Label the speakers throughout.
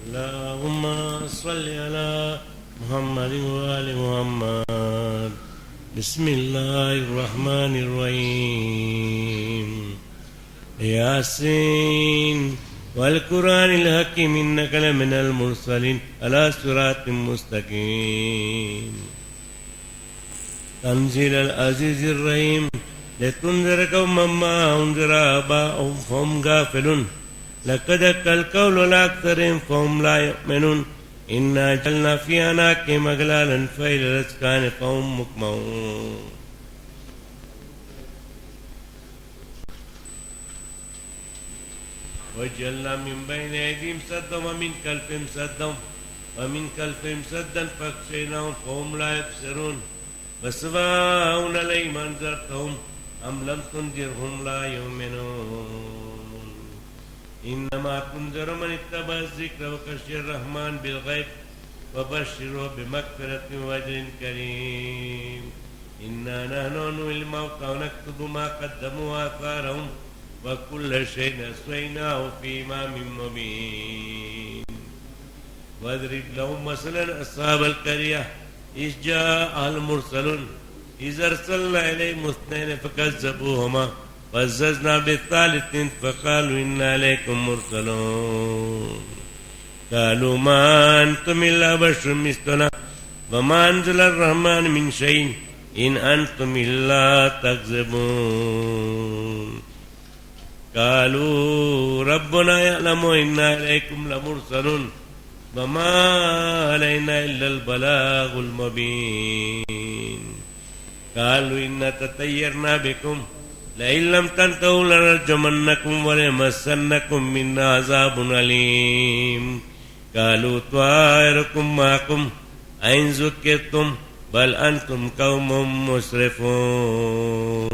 Speaker 1: اللهم صل على محمد وآل محمد. بسم الله الرحمن الرحيم. ياسين والقرآن الحكيم إنك لمن المرسلين على صراط مستقيم. تنزيل العزيز الرحيم لتنذر قوما ما أنذر آباءهم فهم غافلون. لقد حق القول على أكثرهم فهم لا يؤمنون. إنا جعلنا في أعناقهم أغلالا فإلى الأذقان فهم مقمحون. وجعلنا من بين أيديهم سدا ومن خلفهم سدا فأغشيناهم فهم لا يبصرون. وسواء عليهم أنذرتهم أم لم تنذرهم لا يؤمنون. إنما تنذر من اتبع الذكر وخشي الرحمن بالغيب وبشره بمغفرة وأجر كريم. إنا نحن نحيي الموتى ونكتب ما قدموا وآثارهم وكل شيء أحصيناه في إمام مبين. واضرب لهم مثلا أصحاب القرية إذ جاءها المرسلون إذ أرسلنا إليهم اثنين فكذبوهما فعززنا بالثالث فقالوا إنا عليكم مرسلون. قالوا ما أنتم إلا بشر مثلنا وما أنزل الرحمن من شيء إن أنتم إلا تكذبون. قالوا ربنا يعلم إنا إليكم لمرسلون وما علينا إلا البلاغ المبين. قالوا إنا تطيرنا بكم لئن لم تنتهوا لنرجمنكم وليمسنكم منا عذاب أليم. قالوا طائركم معكم أئن ذكرتم بل أنتم قوم مسرفون.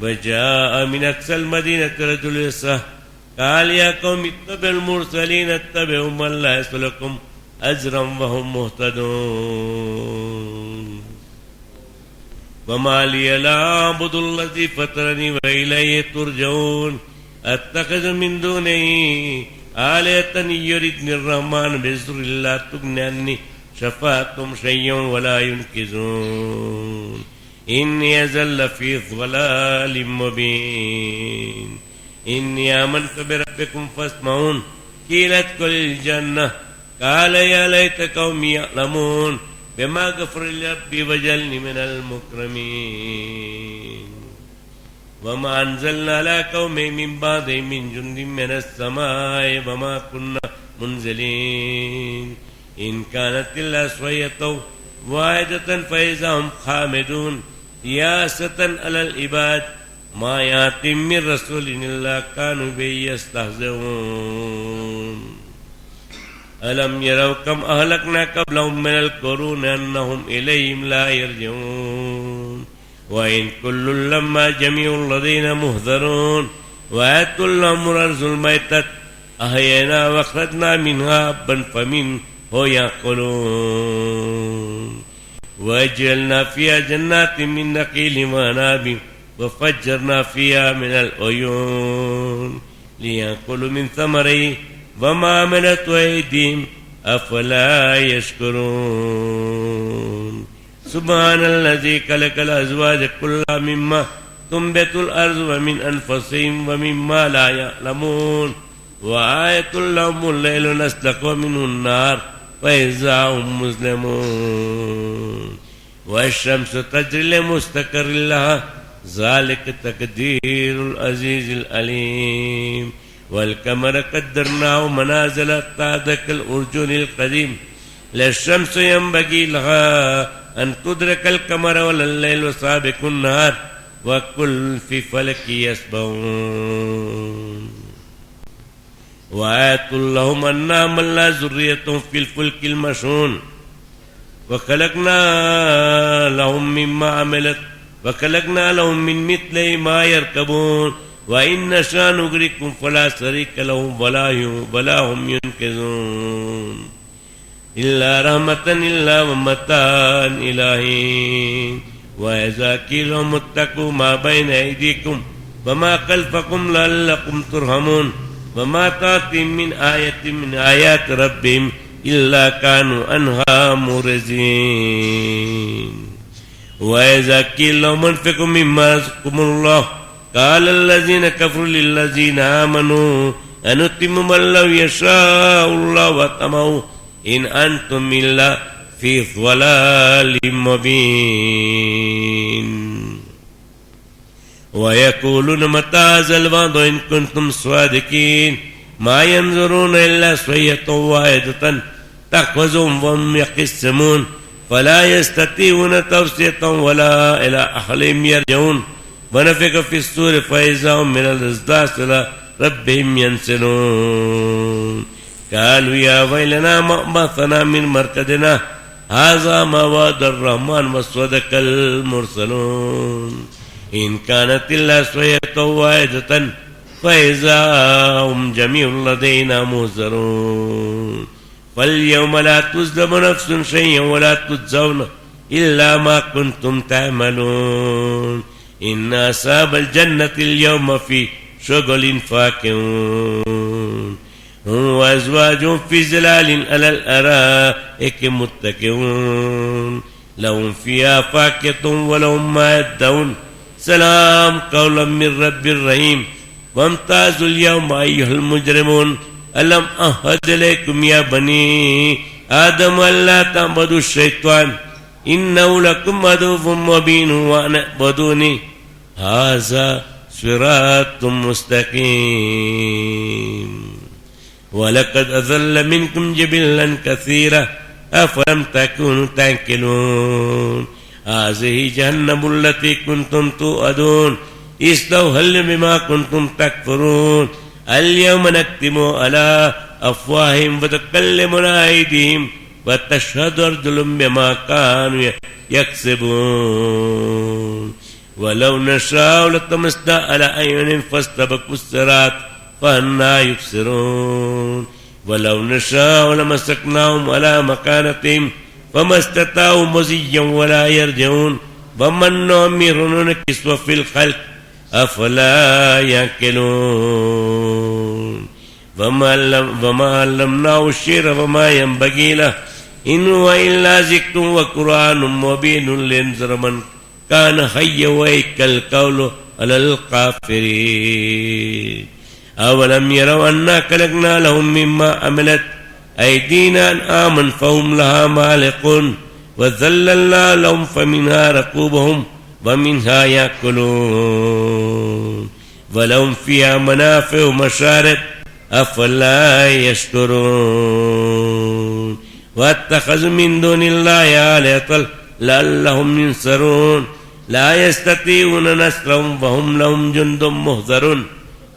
Speaker 1: وجاء من أقصى المدينة رجل يسعى قال يا قوم اتبعوا المرسلين اتبعوا من لا يسألكم أجرا وهم مهتدون. وما لي لا أعبد الذي فطرني وإليه ترجعون. أتخذ من دونه آلهة يردني الرحمن بضر لا تغني عني شفاعتهم شيئا ولا ينقذون. إني أزل في ضلال مبين. إني آمنت بربكم فاسمعون. قيل ادخل الجنة قال يا ليت قومي يعلمون بما غفر لي ربي وجعلني من المكرمين. وما أنزلنا على قومه من بعده من جند من السماء وما كنا منزلين. إن كانت إلا صيحة واحدة فإذا هم خامدون. ياسة على العباد ما يأتيهم من رسول إلا كانوا به يستهزئون. ألم يروا كم أهلكنا قبلهم من القرون أنهم إليهم لا يرجعون. وإن كل لما جميع الذين مهذرون. وآتوا لهم الأرض الميتة أحيينا وأخرجنا منها حبا فمنه يأكلون. وجعلنا فيها جنات من نخيل وأعناب وفجرنا فيها من العيون ليأكلوا من ثمره وما عملت أيديهم أفلا يشكرون. سبحان الذي خلق الأزواج كلها مما تنبت الأرض ومن أنفسهم ومما لا يعلمون. وآية لهم الليل نسلخ منه النار فإذا هم مظلمون. والشمس تجري لمستقر لها ذلك تقدير العزيز العليم. والقمر قدرناه منازل حتى كالأرجون القديم. لا الشمس ينبغي لها أن تدرك القمر ولا الليل سابق النهار وكل في فلك يسبحون. وآية لهم أنا حملنا ذريتهم في الفلك المشحون وخلقنا لهم من مثله ما يركبون. وإن نشاء نغرقهم فلا شريك لهم ولا هم ينقذون. إلا رحمة إلا ومتاعا إلهي. وإذا قيل لهم اتقوا ما بين أيديكم وما خلفكم لعلكم ترحمون. وما تأتيهم من آية من آيات ربهم إلا كانوا عنها معرضين وإذا قيل لهم انفقوا مما رزقكم الله قال الذين كفروا للذين آمنوا أنتم من لو يشاء الله وطمعوا إن أنتم إلا في ضلال مبين ويقولون متى هذا الوعد إن كنتم صادقين ما ينظرون إلا صيحة واحدة تأخذهم وهم يقسمون فلا يستطيعون توصية ولا إلى أهلهم يرجعون ونفخ في الصور فإذا هم من الأصداث إلى ربهم ينسلون قالوا يا ويلنا ما بعثنا من مرقدنا هذا ما وعد الرحمن وصدق المرسلون إن كانت إلا صيحة واحدة فإذا هم جميع لدينا محضرون فاليوم لا تظلم نفس شيئا ولا تجزون إلا ما كنتم تعملون إن أصحاب الجنة اليوم في شغل فاكهون هم وأزواجهم في ظلال على الأرائك متكئون لهم فيها فاكهة ولهم ما يدعون سلام قولا من رب رحيم وامتازوا اليوم أيها المجرمون ألم أعهد إليكم يا بني آدم ألا تعبدوا الشيطان إنه لكم عدو مبين وأن اعبدوني هذا صراط مستقيم ولقد أضل منكم جبلا كثيرا أفلم تكونوا تعقلون هذه جهنم التي كنتم توعدون اصلوها بما كنتم تكفرون اليوم نختم على أفواههم وتكلمنا أيديهم وتشهد أرجلهم بما كانوا يكسبون ولو نشاء لطمسنا على أعينهم فاستبقوا الصراط فأنى يبصرون ولو نشاء لمسكناهم على مكانتهم فما استطاعوا مزيا ولا يرجعون ومن نعمره نكسه في الخلق أفلا يعقلون وما علمناه الشعر وما ينبغي له إن هو إلا ذكر وقرآن مبين لينذر من كان حيا ويحق القول على الكافرين أولم يروا أنا خلقنا لهم مما عملت أيدينا أنعاما فهم لها مالكون وذللنا لهم فمنها ركوبهم ومنها يأكلون ولهم فيها منافع ومشارب أفلا يشكرون واتخذوا من دون الله آلهة لعلهم ينصرون لا يستطيعون نصرهم وهم لهم جند محضرون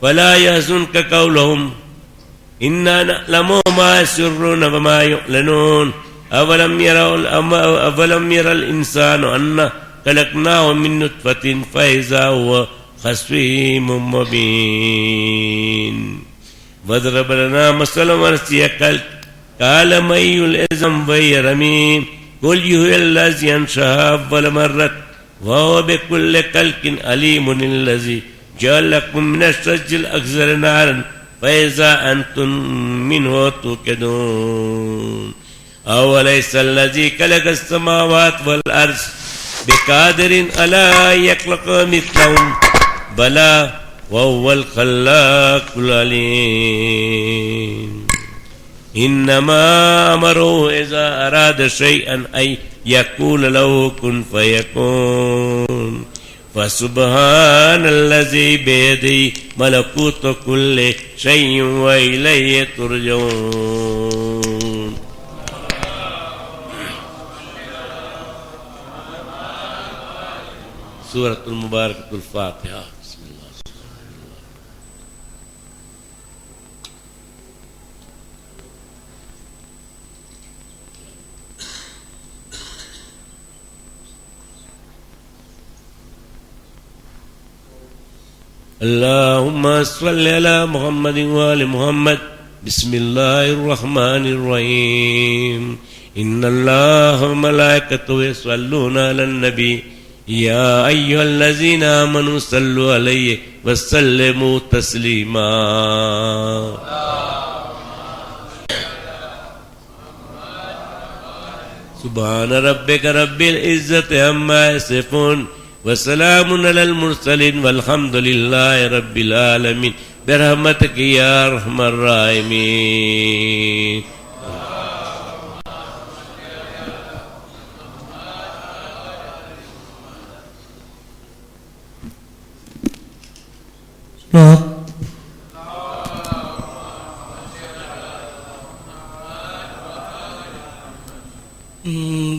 Speaker 1: فلا يحزنك قولهم إنا نعلم ما يسرون وما يعلنون أولم يرى الإنسان أنا خلقناه من نطفة فإذا هو خصيم مبين واضرب لنا مثلا ونسي قال من يحيي العظام وهي رميم قل يحيي الذي أنشأها أول مرة وهو بكل خلق عليم الذي جعل لكم من الشجر الأخضر نارا فإذا أنتم منه توقدون أوليس الذي خلق السماوات والأرض بقادر ألا يخلق مثلهم بلى وهو الخلاق العليم إنما أمره إذا أراد شيئا أن يقول له كن فيكون فسبحان الذي بيده ملكوت كل شيء وإليه ترجعون. سورة المباركة الفاتحة. بسم الله. اللهم صل على محمد وآل محمد. بسم الله الرحمن الرحيم. إن الله وملائكته يصلون على النبي يا أيها الذين آمنوا صلوا عليه وسلموا تسليما. سبحان ربك رب العزة عما يصفون وسلام على المرسلين والحمد لله رب العالمين برحمتك يا أرحم الراحمين.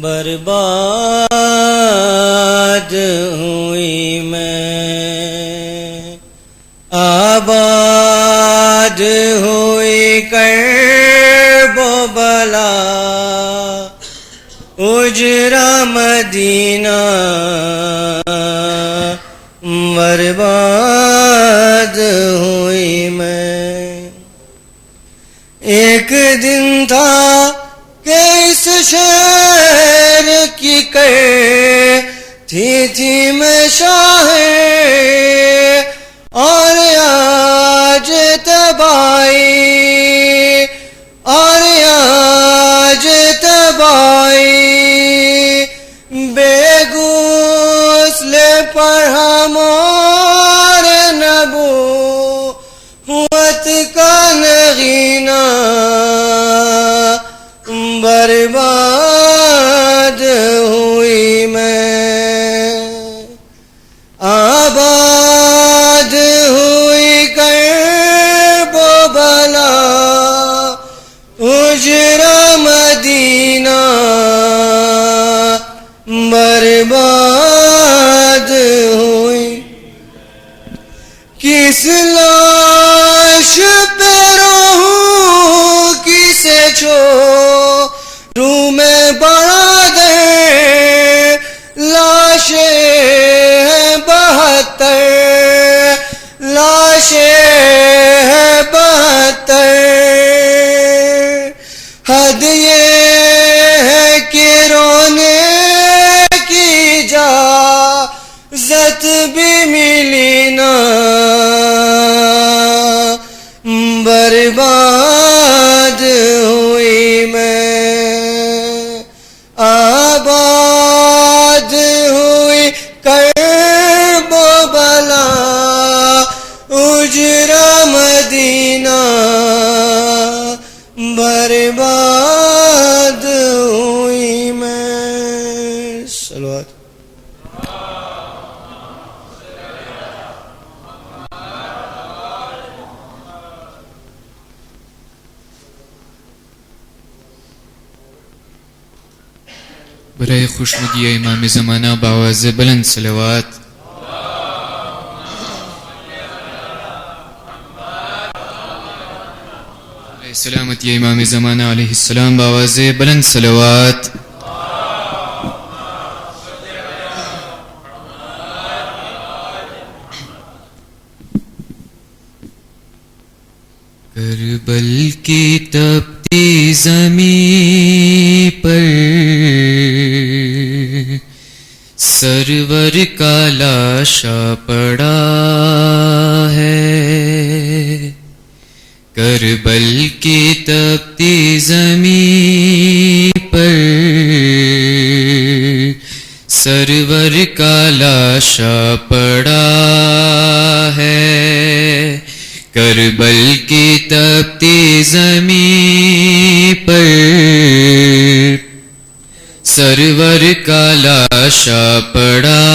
Speaker 2: برباد ہوئی میں آباد ہوئی کرب و بلا اجرا مدینہ برباد ہوئی میں. ایک دن تھا کہ اس شہر کی تھی میں شاہ اور آج تباہی اور آج تباہی بے غسل پر ہمار نبوت کا نغینہ برباد ہوئی میں آباد ہوئی کرب و بلا اجرا مدینہ برباد ہوئی. کس لاش پہ رہوں کسے چھوڑوں میں برادر لاشیں ہیں 72 لاشیں ہیں 72. حد یہ ہے کہ رونے کی اجازت بھی ملی نہ برباد ہوئی میں آباد ہوئی کرب و بلا اجرا مدینہ برباد ہوئی میں. صلوات.
Speaker 3: برائے خوشنودی امام زمانہ بآواز بلند صلوات. علیہ سلامت یا امام زمانہ علیہ السلام بآواز بلند صلوات. کربل کی تپتی زمین پر سرور کا لاشا پڑا ہے. کربل کی تپتی زمین پر سرور کا لاشا پڑا ہے. کربل کی تپتی زمین پر سرور کا لاشا پڑا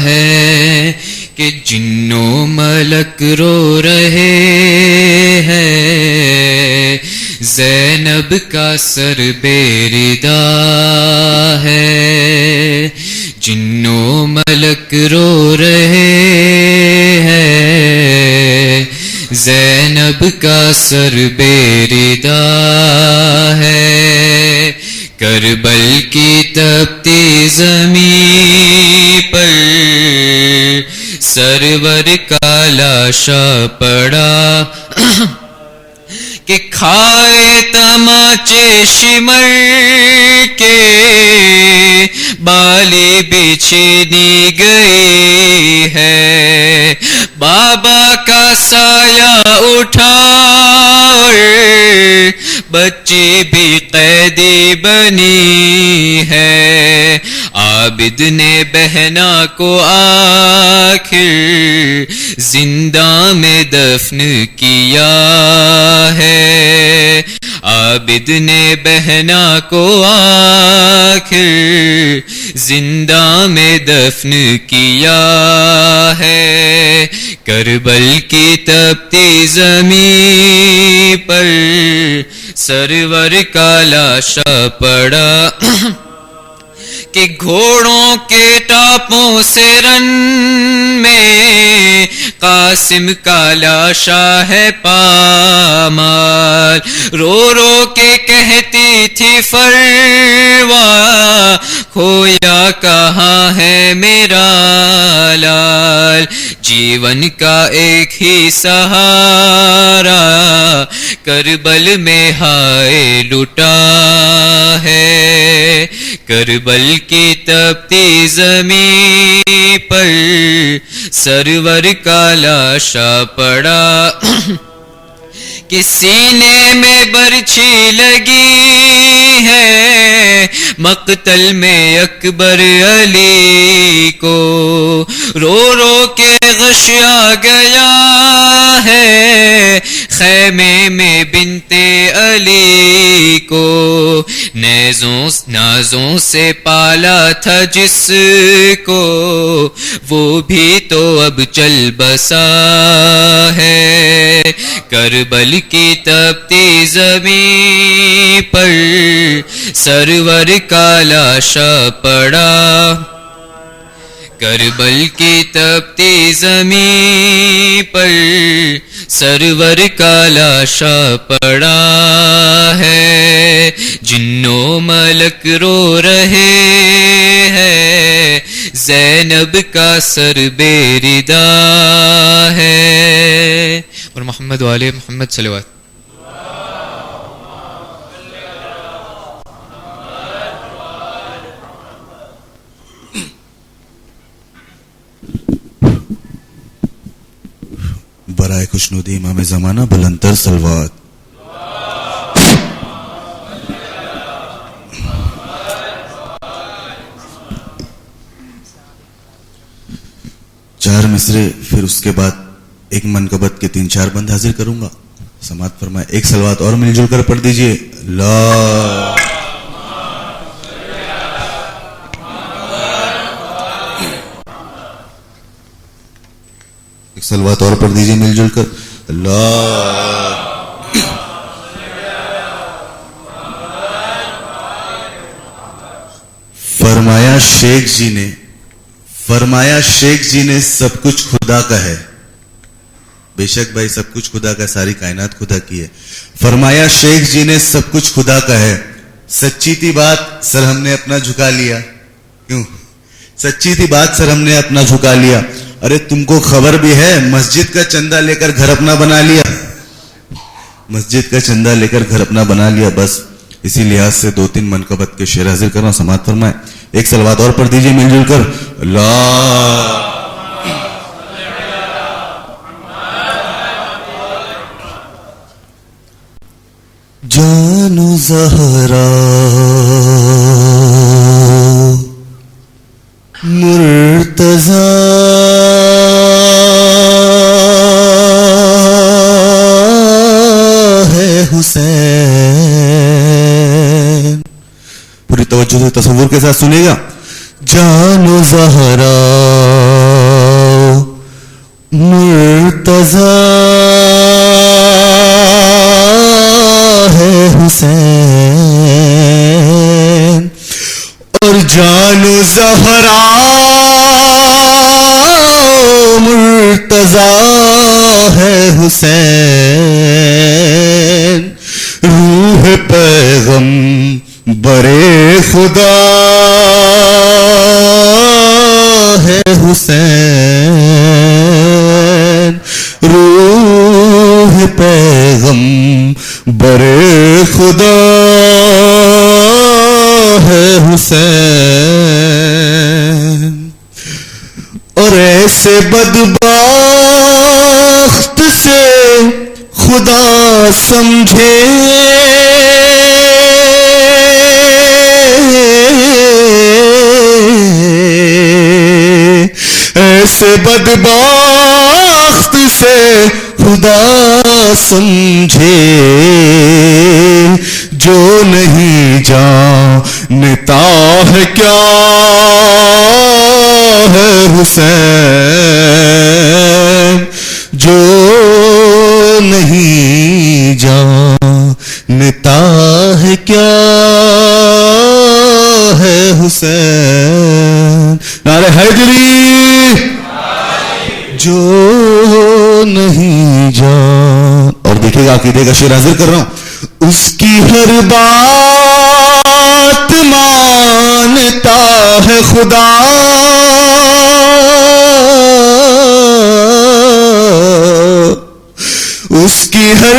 Speaker 3: ہے کہ جنوں ملک رو رہے ہیں. زینب کا سر بے ردا ہے. جنوں ملک رو رہے ہیں. زینب کا سر بے ردا ہے. کربل کی تپتی زمین پر سرور کا لاشا پڑا کہ کھائے تماچے شمر کے بالی بچھنی گئی ہے. بابا کا سایہ اٹھا بچے بھی قیدی بنی ہے. عابد نے بہنا کو آخر زندہ میں دفن کیا ہے. عابد نے بہنا کو آخر زندہ میں دفن کیا ہے. کربل کی تپتی زمین پر سرور کا لاشا پڑا کہ گھوڑوں کے ٹاپوں سے رن میں قاسم کا لاشا ہے پامال. رو رو کے کہتی تھی فروا کھویا کہاں ہے میرا لال. جیون کا ایک ہی سہارا کربل میں ہائے لٹا ہے. کربل کی تپتی زمین پر سرور کا لاشا پڑا کہ سینے میں برچھی لگی ہے مقتل میں اکبر علی کو. رو رو کے غش آ گیا ہے خیمے میں بنتے علی کو. نازوں سے پالا تھا جس کو وہ بھی تو اب چل بسا ہے. کربل کی تپتی زمین پر سرور کا لاشا پڑا. کربل کی تپتی زمین پر سرور کا لاشا پڑا ہے. جنوں ملک رو رہے ہیں زینب کا سر بے ردا ہے. اور محمد والے محمد صلوات.
Speaker 4: برائے خوشنودی امام زمانہ بلندتر صلوات. چار مصرے پھر اس کے بعد ایک منقبت کے 3-4 بند حاضر کروں گا. سماعت فرمائے. ایک صلوات اور مل جل کر پڑھ دیجئے. لا ایک صلوات اور پڑھ دیجئے مل جل کر. اللہ فرمایا شیخ جی نے سب کچھ خدا کا ہے. بے شک بھائی سب کچھ خدا کا ہے, ساری کائنات خدا کی ہے. فرمایا شیخ جی نے سب کچھ خدا کا ہے. سچی تھی بات سر ہم نے اپنا جھکا لیا. کیوں سچی تھی بات سر ہم نے اپنا جھکا لیا. ارے تم کو خبر بھی ہے مسجد کا چندہ لے کر گھر اپنا بنا لیا. مسجد کا چندہ لے کر گھر اپنا بنا لیا. بس اسی لحاظ سے 2-3 منقبت کے شعر حاضر کرنا. سماعت فرمائے. ایک صلوات اور پڑھ دیجئے مل جل کر. اللہ جانو زہرا مرتضی ہے حسین. پوری توجہ سے تصور کے ساتھ سنے گا. جانو زہرا مرتضی ہے حسین اور جانو زہرا مرتضی ہے حسین. روح پیغم برے خدا ہے حسین. روح پیغم برے خدا ہے حسین. اور ایسے بدبخت سے خدا سمجھے بدبخت سے خدا سمجھے جو نہیں جانتا ہے کیا ہے حسین، جو نہیں جانتا ہے کیا ہے حسین، نعرہ حیدری، جو نہیں جان. اور دیکھیں گا عقیدے کا شعر حاضر کر رہا ہوں. اس کی ہر بات مانتا ہے خدا، اس کی ہر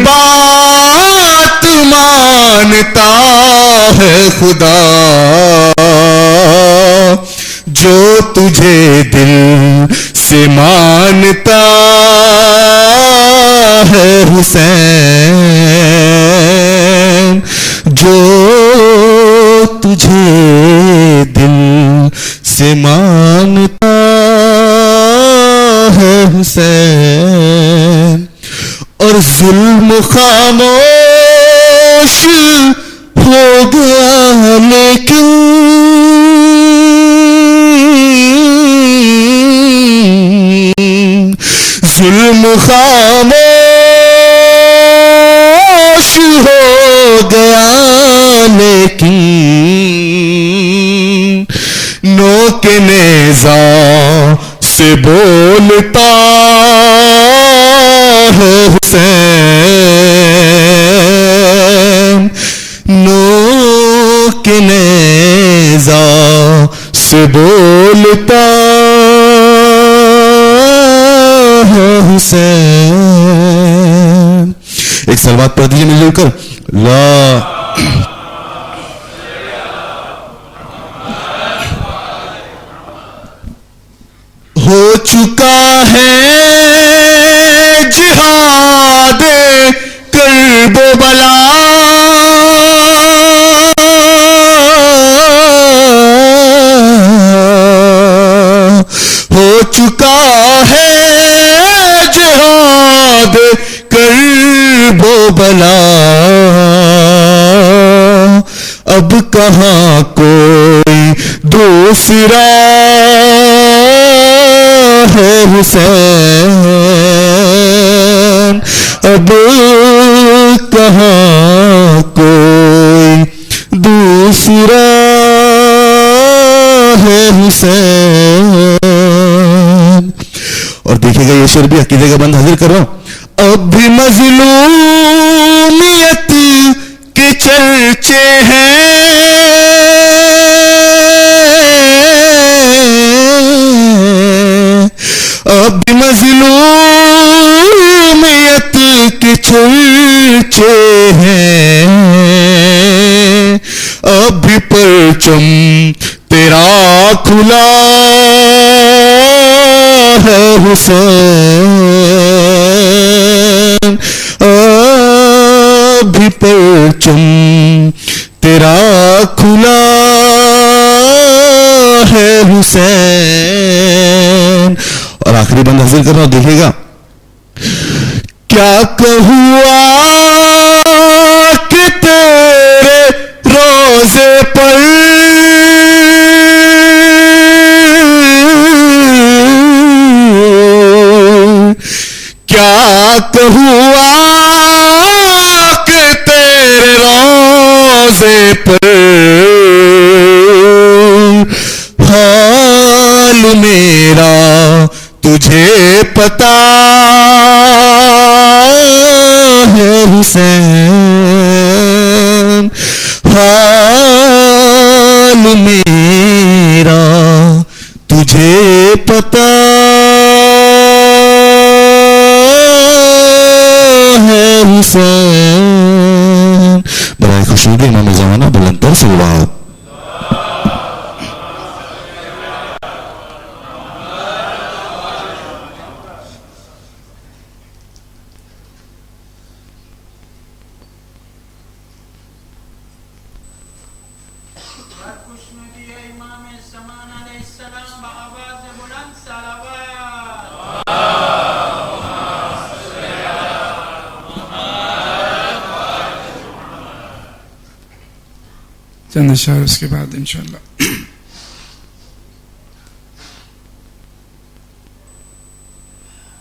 Speaker 4: بات مانتا ہے خدا، جو تجھے دل سے مانتا ہے حسین، جو تجھے دل سے مانتا ہے حسین. اور ظلم خاموش ہو گیا لیکن ظلم خاموش ہو گیا لیکن نوک نیزہ سے بولتا ہے حسین، نوک نیزہ سے بولتا ہے حسین. ایک سلوات پڑھ دیجیے مل جل کر. لا ہو چکا ہے جہاد کرب و بلا، ہو چکا ہے جہاد کرب و بلا، اب کہاں کوئی دوسرا ہے حسین، اب کہاں کوئی دوسرا ہے حسین. اور دیکھیے گا یہ شعر بھی عقیدے کا بند حاضر کر رہا ہوں. اب بھی مظلومیت کے چرچے ہیں، اب بھی مظلومیت کے چرچے ہیں، اب بھی پرچم تیرا کھلا ہے حسین، اب بھی پرچم تیرا کھلا ہے حسین. اور آخری بند حاصل کر رہا ہوں، دیکھے گا. کیا کہوا کہ تیرے روزے پر کیا کہوا کہ تیرے روزے پر حال میرا تجھے پتا ہے حسین، حال میرا تجھے پتا ہے حسین. برائے خوشنودی امام زمانہ بلندتر صلوات.
Speaker 5: امام زمان علیہ السلام بآواز بلند صلوات. چند اشعار اس کے بعد انشاءاللہ.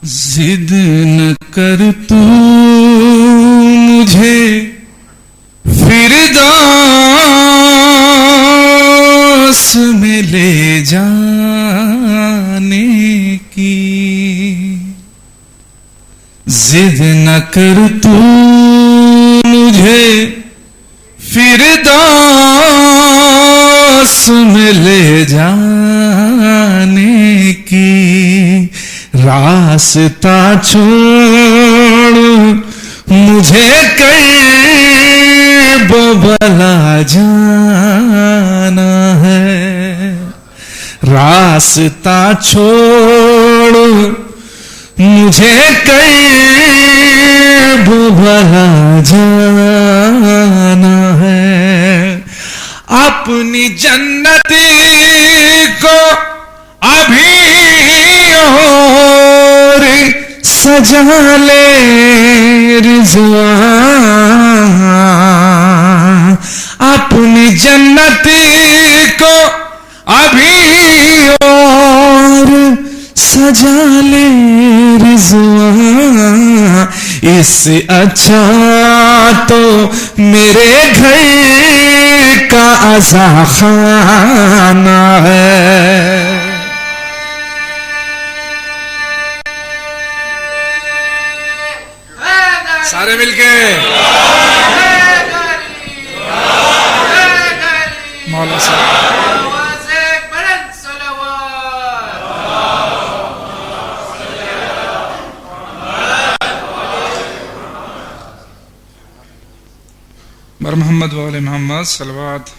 Speaker 5: ضد نہ کر تو مجھے فردوس میں لے جانے کی. ضد نہ کر تو مجھے فردوس میں لے جانے کی. راستہ چھوڑ مجھے کرب بلا جانا ہے. راستہ چھوڑ مجھے کرب بلا جانا ہے. اپنی جنت کو ابھی اور سجا لے رضوان. اپنی جنت کو ابھی اور سجا لے رضوان. اس سے اچھا تو میرے گھر کا عزا خانہ ہے. سارے مل کے مولا صاحب بر محمد و آل محمد صلوات.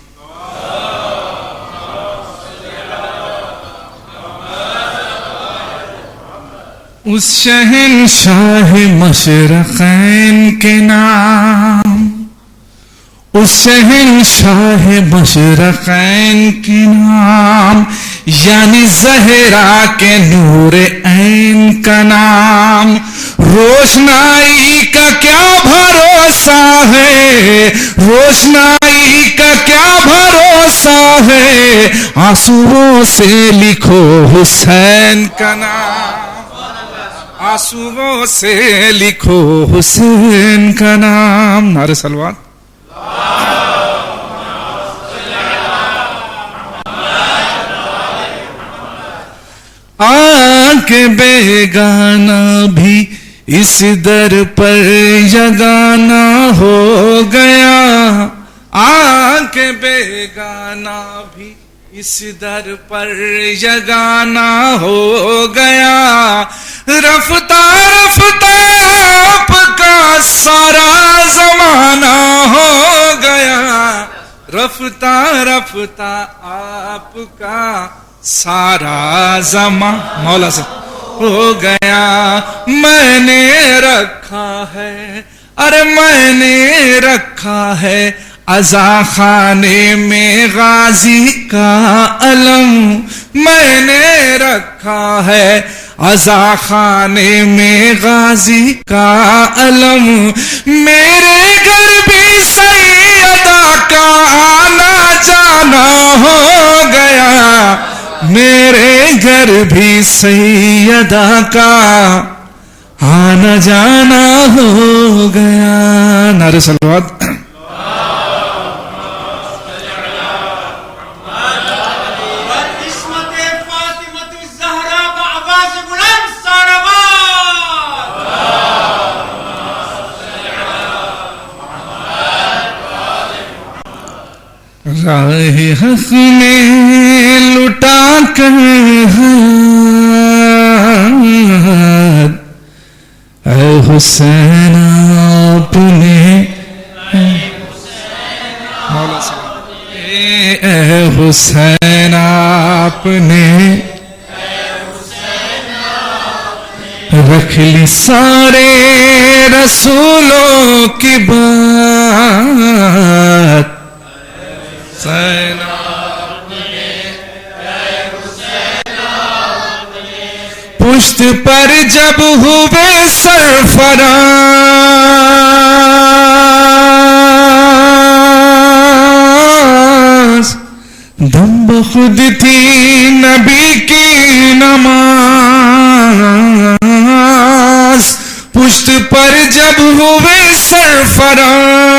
Speaker 5: اس شہنشاہ مشرقین کے نام، اس شہنشاہ مشرقین کے نام، یعنی زہرا کے نور عین کا نام. روشنائی کا کیا بھروسہ ہے، روشنائی کا کیا بھروسہ ہے، آنسوؤں سے لکھو حسین کا نام. آنسوؤں سے لکھو حسین کا نام. نعرہ صلوات. آنکھ بیگانہ بھی اس در پر یگانہ ہو گیا. آنکھ بیگانہ بھی اس در پر یگانہ ہو گیا. رفتہ رفتہ آپ کا سارا زمانہ ہو گیا. رفتہ رفتہ آپ کا سارا زمانہ مولا سے ہو گیا. میں نے رکھا ہے، ارے میں نے رکھا ہے عزا خانے میں غازی کا علم. میں نے رکھا ہے عزا خانے میں غازی کا علم. میرے گھر بھی سیدہ کا آنا جانا ہو گیا. میرے گھر بھی سیدہ کا آنا جانا ہو گیا. نعرہ صلوات. راہ حق میں لٹا کر حیات، اے حسین آپ نے، اے حسین آپ نے رکھ لی سارے رسولوں کی بات. پشت پر جب ہوئے سرفراز खुद थी नबी की नमाज, पुश्त पर जब हुए सरफराज,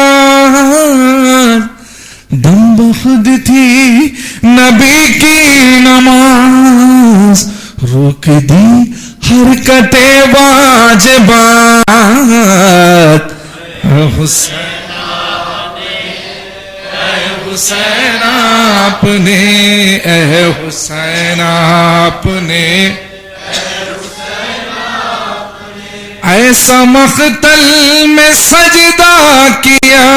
Speaker 5: दम खुद थी नबी की नमाज, रोक दी हरकते वाजिबात। हुसैन आपने, ए हुसैन आपने ऐसा मख्तल में सजदा किया,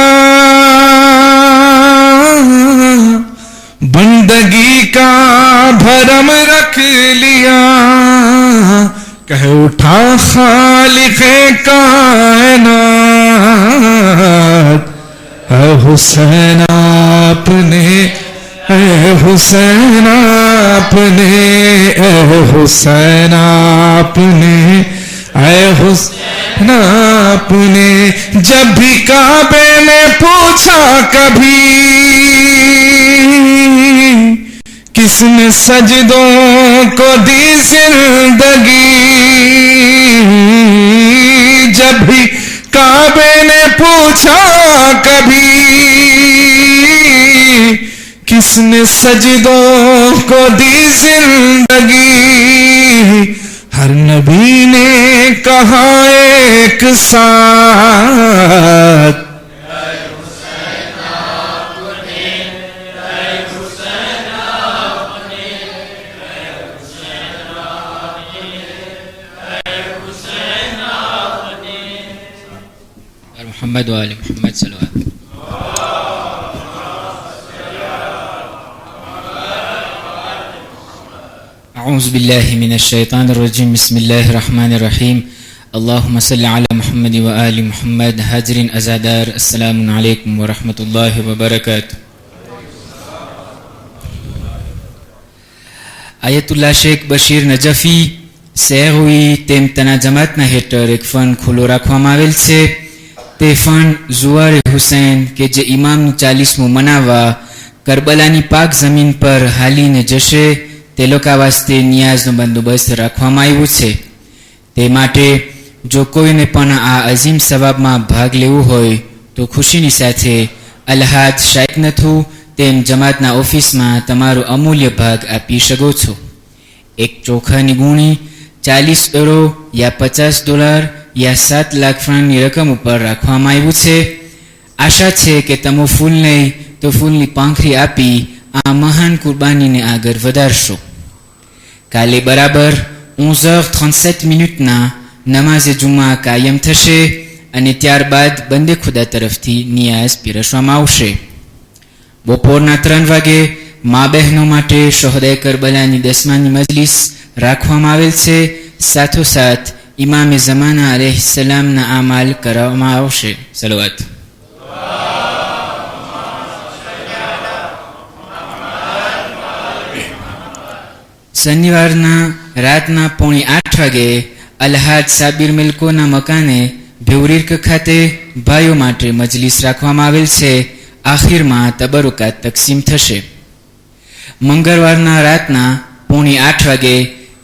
Speaker 5: बंदगी का भरम रख लिया, कह उठा खालिक़े कायनात, ऐ हुसैन आपने, ऐ हुसैन आपने, ऐ हुसैन आपने, ऐ हुसैन आपने। जब भी काबे ने पूछा कभी, किसने सजदों को दी जिंदगी, जब भी काबे ने पूछा कभी, किसने सजदों को दी जिंदगी, हर नबी ने कहा एक साथ,
Speaker 3: मोहम्मद व आले मोहम्मद सल्लल्लाहु अलैहि वसल्लम। अऊज़ु बिल्लाहि मिनश शैतानिर रजीम, बिस्मिल्लाहिर रहमानिर रहीम। अल्लाहुम्मा सल्लि अला मुहम्मद व आलि मुहम्मद। हाज़रीन अज़ादार, अस्सलामु अलैकुम व रहमतुल्लाहि व बरकातुहू। આયતુલ્લા શેખ બશીર નજફી સેહુઈ તેમ તેના જમાતના હેઠળ એક ફંડ ખુલ્લો રાખવામાં આવેલ છે. તે ફંડ ઝુવારે હુસૈન કે જે ઇમામનું 40મું મનાવવા કરબલાની પાક જમીન પર હાલીને જશે તે લોકો વાસ્તે નિયાઝનો બંદોબસ્ત રાખવામાં આવ્યો છે. તે માટે જો કોઈને પણ આ અઝીમ સવાબમાં ભાગ લેવું હોય તો ખુશીની સાથે અલ્હાદ શાઇક નથુ તેમ જમાતના ઓફિસમાં તમારો અમૂલ્ય ભાગ આપી શકો છો. એક ચોખાની ગુણી 40 યુરો યા $50 યા 7 લાખ ફ્રાંકની રકમ ઉપર રાખવામાં આવ્યું છે. આશા છે કે તમે ફૂલ નહીં તો ફૂલની પાંખરી આપી આ મહાન કુરબાનીને આગળ વધારશો. કાલે બરાબર 11:37 નમાઝે જુમા કાયમ થશે અને ત્યારબાદ બંદે ખુદા તરફથી નિયાઝ પીરસવામાં આવશે. બપોરના 3 વાગે મા બહેનો માટે શોહદાએ કરબલાની 10માની મજલિસ રાખવામાં આવેલ છે. સાથોસાથ ઇમામે ઝમાના અલૈહિસ્સલામના આમાલ કરવામાં આવશે. સલવાત. શનિવારના રાતના 7:45 વાગે અલ્હાદ સાબિર મિલ્કોના મકાને ભેવરીર્ક ખાતે ભાઈઓ માટે મજલિસ રાખવામાં આવેલ છે. આખિરમાં તબરુકાત તકસીમ થશે. મંગળવારના રાતના 7:45 વાગે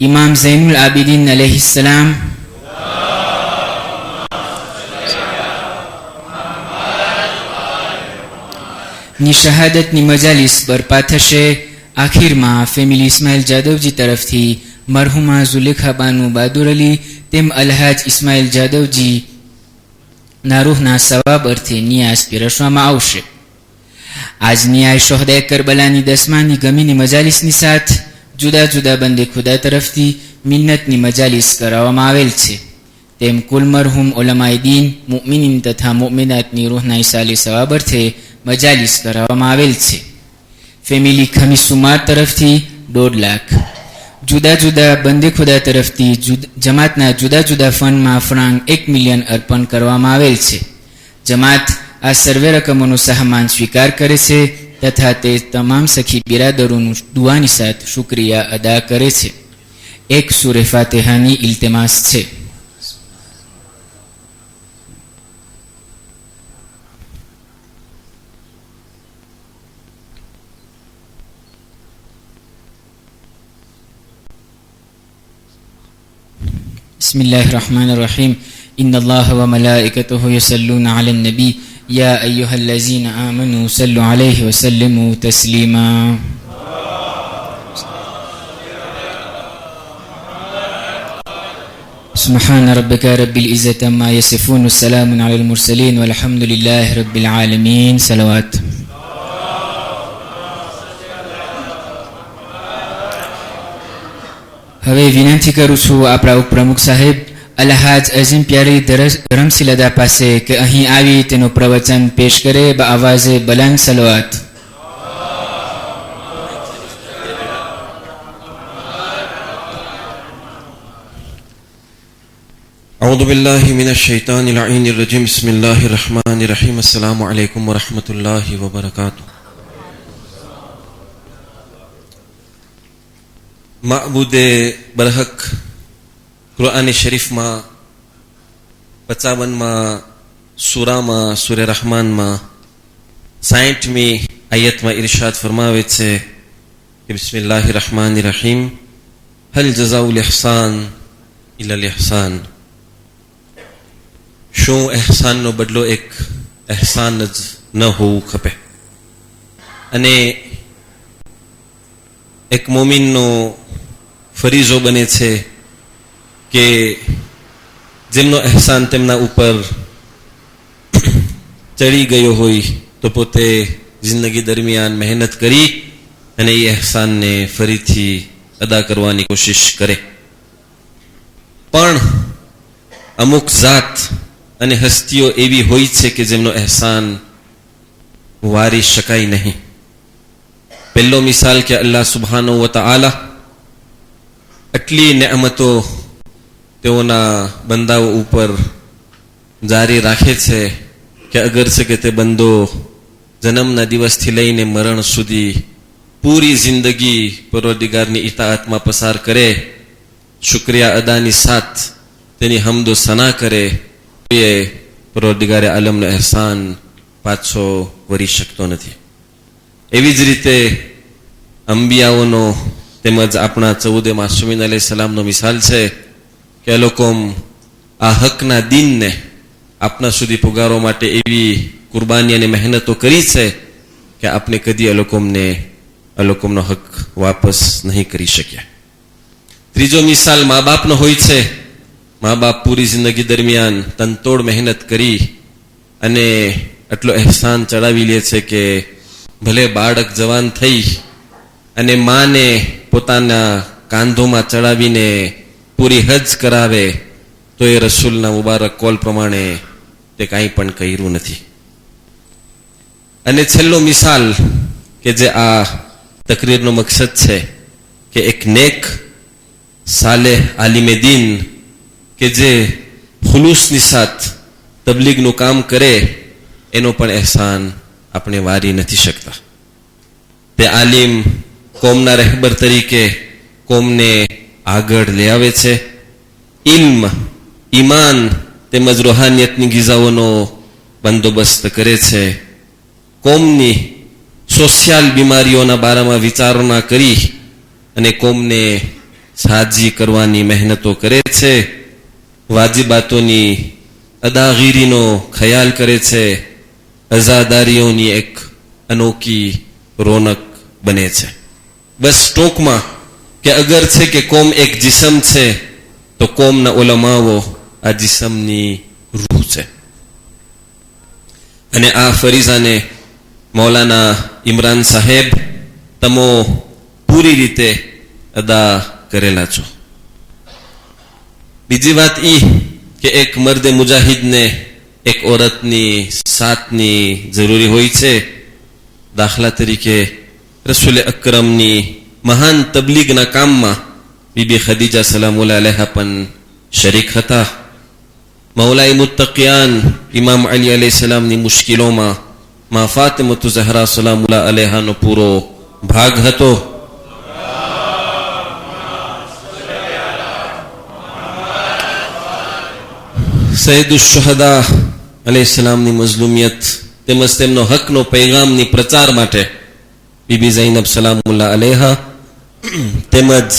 Speaker 3: ઇમામ ઝૈનુલ આબિદીન અલૈહિસ્સલામ ની શહાદતની મજાલિસ બરપા થશે. આખિરમાં ફેમિલી ઇસ્માઇલ જાદવજી તરફથી મરહુમા ઝુલેખા બાનુ બહાદુર અલી તેમ અલ્હાજ ઇસ્માઇલ જાદવજી ના રૂહના સવાબ અર્થે નિયાઝ પીરસવામાં આવશે. આજની આ શોહદાએ કરબલાની 10માની ગમીની મજાલિસની સાથ જુદા જુદા બંદે ખુદા તરફથી મિન્નતની મજાલિસ કરાવવામાં આવેલ છે. તેમ કુલ મરહુમ ઉલમાએ દીન મુઅમિનીન તથા મુઅમિનાતની રૂહના ઇસાલે સવાબ અર્થે મજાલિસ કરાવવામાં આવેલ છે. ફેમિલી ખમીસ સુમાર તરફથી 1.5 લાખ, જુદા જુદા બંદે ખુદા તરફથી જમાતના જુદા જુદા ફંડમાં ફ્રાંક 1 મિલિયન અર્પણ કરવામાં આવેલ છે. જમાત આ સર્વે રકમોનો સહમાન સ્વીકાર કરે છે તથા તે તમામ સખી બિરાદરોનું દુઆની સાથ શુક્રિયા અદા કરે છે. એક સૂરે ફાતિહાની ઇલ્તિમાસ છે. بسم الله الرحمن الرحيم إن الله وملائكته يصلون على النبي يا أيها الذين آمنوا صلوا عليه وسلموا تسليما سبحان ربك رب العزة ما يصفون والسلام على المرسلين والحمد لله رب العالمين صلوات હવે વિનંતી કરું છું આપણા ઉપપ્રમુખ સાહેબ અલ્હાજ અઝીમ પ્યારી ધરમશીલદા પાસે કે અહીં આવી તેનું પ્રવચન પેશ કરે આવાજે બલંદ સલવાત.
Speaker 6: أعوذ بالله من الشيطان اللعين الرجيم بسم الله الرحمن الرحيم السلام عليكم ورحمة الله وبركاته. معبود برحق قرآن شریف ما 55 માં સૂરામાં સૂરે રહમાનમાં 60મી આયતમાં ઇરશાદ ફરમાવે છે કે બિસ્મિલ્લાહિર રહમાનિર રહીમ હલ જઝાઉલ ઇહસાન ઇલ્લા અલ ઇહસાન. શું અહેસાનનો બદલો એક અહેસાન જ ન હોવું ખપે? અને એક મોમિનનો ફરીજો બને છે કે જેમનો અહેસાન તેમના ઉપર ચડી ગયો હોય તો પોતે જિંદગી દરમિયાન મહેનત કરી અને એ અહેસાનને ફરીથી અદા કરવાની કોશિશ કરે. પણ અમુક જાત અને હસ્તીઓ એવી હોય છે કે જેમનો અહેસાન વારી શકાય નહીં. પહેલો મિસાલ કે અલ્લાહ સુબ્હાનહુ વ તઆલા આટલી નેમતો તેઓના બંદાઓ ઉપર જારી રાખે છે કે અગર છે કે તે બંદો જન્મના દિવસથી લઈને મરણ સુધી પૂરી જિંદગી પરવરદિગારની ઇતાઅતમાં પસાર કરે, શુક્રિયા અદાની સાથ તેની હમદો સના કરે, એ પરવરદિગારે આલમનો અહેસાન પાછો વરી શકતો નથી. એવી જ રીતે અંબિયાઓનો તેમજ આપણા 14 માસૂમીન અલૈહિ સલામનો મિસાલ છે કે એ લોકો આ હકના દીનને આપણા સુધી પુગારવા માટે એવી કુરબાની અને મહેનતો કરી છે કે આપણે કદી એ લોકોનો હક વાપસ નહીં કરી શક્યા. ત્રીજો મિસાલ મા બાપનો હોય છે. મા બાપ પૂરી જિંદગી દરમિયાન તનતોડ મહેનત કરી અને એટલો અહેસાન ચડાવી લે છે કે ભલે બાળક જવાન થઈ અને માને પોતાના કાંધોમાં ચડાવીને પૂરી હજ કરાવે તો એ રસૂલના મુબારક કોલ પ્રમાણે તે કાંઈ પણ કર્યું નથી. અને છેલ્લો મિસાલ કે જે આ તકરીરનો મકસદ છે કે એક નેક સાલેહ આલિમે દીન કે જે ખુલૂસની સાથ તબલીગનું કામ કરે એનો પણ અહેસાન આપણે વારી નથી શકતા. તે આલિમ કોમના રહેબર તરીકે કોમને આગળ લઈ આવે છે. ઇલ્મ, ઈમાન તેમજ રૂહાનિયતની ગિઝાઓનો બંદોબસ્ત કરે છે. કોમની સોશિયલ બીમારીઓના બારામાં વિચારણા કરી અને કોમને સાજી કરવાની મહેનતો કરે છે. વાજિબાતોની અદાગીરીનો ખ્યાલ કરે છે. અઝાદારીઓની એક અનોખી રોનક બને છે. બસ ટૂંકમાં કે અગર છે કે કોમ એક જિસમ છે તો કોમના ઉલમાઓ આ જિસમની રૂહ છે. અને આ ફરીઝાને મૌલાના ઇમરાન સાહેબ તમો પૂરી રીતે અદા કરેલા છો. બીજી વાત એ કે એક મર્દે મુજાહિદને એક ઓરતની સાથની જરૂરી હોય છે. દાખલા તરીકે રસૂલ અકરમની મહાન તબલીગના કામમાં બીબી ખદીજા સલામુલ્લાહ અલૈહા પણ શરીક હતા. મૌલાએ મુત્તકિયાન ઇમામ અલી અલૈહિ સલામની મુશ્કિલોમાં મા ફાતિમતુ ઝહરા સલામુલ્લાહ અલૈહાનો પૂરો ભાગ હતો. સૈયદુશ શુહદા અલૈહિ સલામની મઝલુમિયત તેમજ તેમનો હકનો પૈગામની પ્રચાર માટે બીબી ઝૈનબ સલામુલ્લાહ અલૈહા તેમજ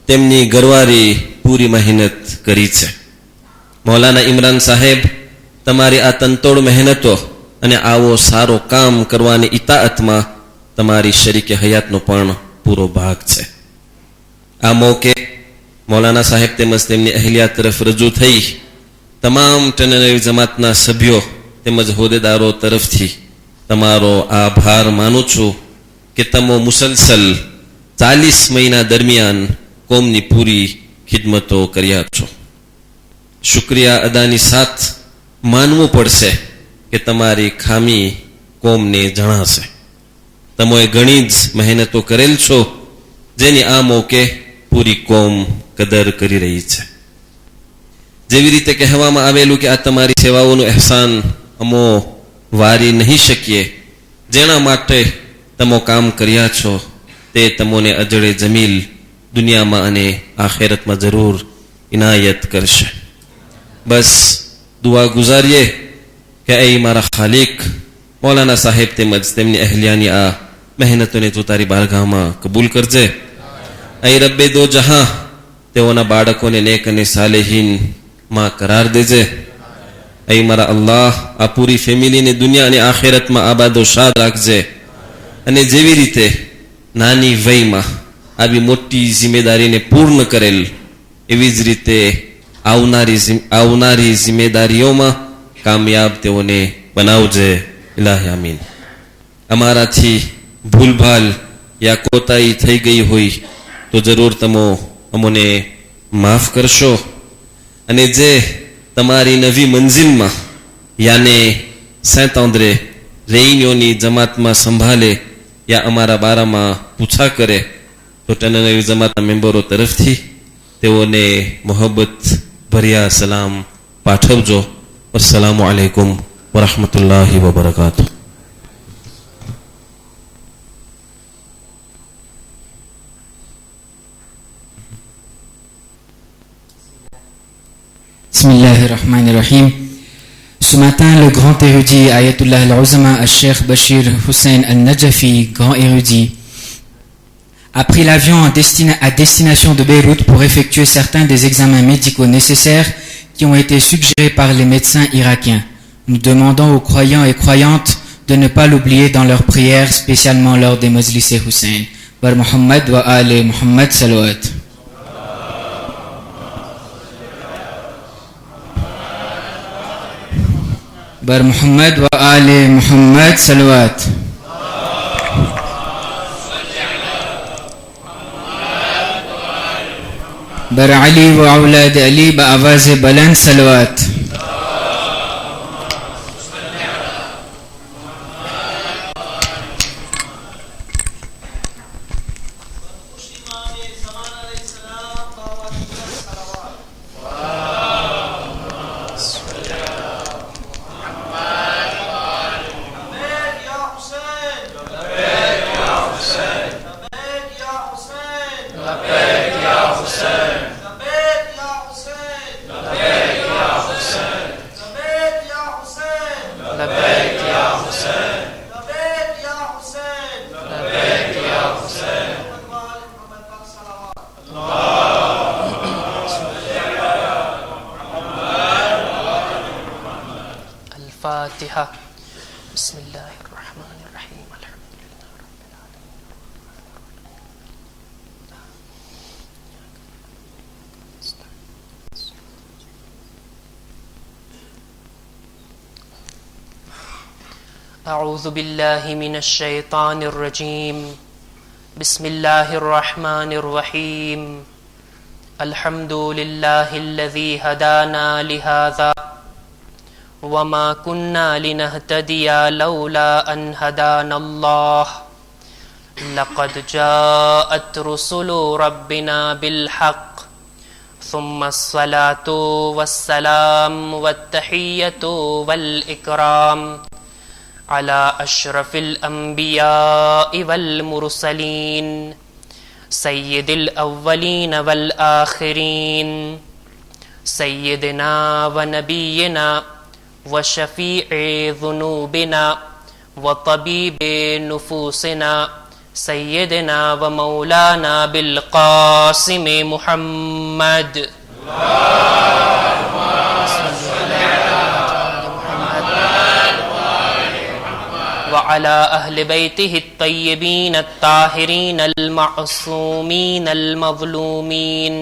Speaker 6: તેમની ઘરવાળી પૂરી મહેનત કરી છે. મૌલાના ઇમરાન સાહેબ, તમારી આ તનતોડ મહેનતો અને આવો સારો કામ કરવાની ઇતાઅતમાં તમારી શરીકે હયાતનો પણ પૂરો ભાગ છે. આ મોકે મૌલાના સાહેબ તેમજ તેમની અહેલિયા તરફ રજૂ થઈ તમામ ટનરી જમાતના સભ્યો તેમજ હોદ્દેદારો તરફથી તમારો આભાર માનું છું કે તમે મુસલસલ 40 મહિના દરમિયાન કોમની પૂરી ખિદમતો કર્યા છો. શુક્રિયા અદાની સાથ માનવું પડશે કે તમારી ખામી કોમને જણાશે. તમે ઘણી જ મહેનતો કરેલ છો જેની આ મોકે પૂરી કોમ કદર કરી રહી છે. જેવી રીતે કહેવામાં આવેલું કે આ તમારી સેવાઓનું અહેસાન અમો વારી નહીં શકીએ, જેના માટે તમે કામ કર્યા છો તે તમને અજડે જમીલ દુનિયામાં અને આખેરતમાં જરૂર ઇનાયત કરશે. બસ દુઆ ગુજારીએ કે એ મારા ખાલિક મૌલાના સાહેબ તેમજ તેમની અહેલિયાની આ મહેનતોને તું તારી બારગાહમાં કબૂલ કરજે. એ રબ્બે દો જહાં તેઓના બાળકોને નેક અને સાલેહીન માં કરાર દેજે. એ મારા અલ્લાહ આ પૂરી ફેમિલીને દુનિયા અને આખેરતમાં આબાદો શાદ રાખજે. અને જેવી રીતે નાની વયમાં આવી મોટી જિમ્મેદારીને પૂર્ણ કરેલ એવી જ રીતે આવનારી જિમ્મેદારીઓમાં કામયાબ તેઓને બનાવજે. ઇલાહી આમીન. અમારાથી ભૂલભાલ યા કોતાઈ થઈ ગઈ હોય તો જરૂર તમે અમને માફ કરશો. અને જે તમારી નવી મંજિલમાં યાને સેન્ટ આંદ્રે રેઈન્યોની જમાતમાં સંભાળે યા અમારા બારામાં પૂછા કરે તો ટનરી જમાતના મેમ્બરો તરફથી તેઓને મોહબ્બત ભર્યા સલામ પાઠવજો. અસ્સલામુ અલૈકુમ વરહમતુલ્લાહિ વબરકાતુહ.
Speaker 3: Bismillahirrahmanirrahim. Ce matin, le grand érudit Ayatollah al-Uzama al-Sheikh Bashir Hussein al-Najafi, grand érudit, a pris l'avion à destination de Beyrouth pour effectuer certains des examens médicaux nécessaires qui ont été suggérés par les médecins irakiens. Nous demandons aux croyants et croyantes de ne pas l'oublier dans leurs prières, spécialement lors des Majlis Hussein. Bar Muhammad wa Ali Muhammad salawat. Bar Muhammad wa Ali Muhammad salawat. Bar Ali wa aulad Ali ba awaz baland salawat.
Speaker 7: الفاتحة. بسم الله الرحمن الرحيم. الحمد لله رب العالمين. أعوذ بالله من الشيطان الرجيم. بسم الله الرحمن الرحيم. الحمد لله الذي هدانا لهذا وما كنا لنهتدي لولا أن هدانا الله. لقد جاءت رسل ربنا بالحق. ثم الصلاة والسلام والتحية والإكرام على أشرف الأنبياء والمرسلين سيد الأولين والآخرين سيدنا ونبينا وشفيع ذنوبنا وطبيب نفوسنا سيدنا ومولانا بالقاسم محمد وعلى أهل بيته الطيبين الطاهرين المعصومين المظلومين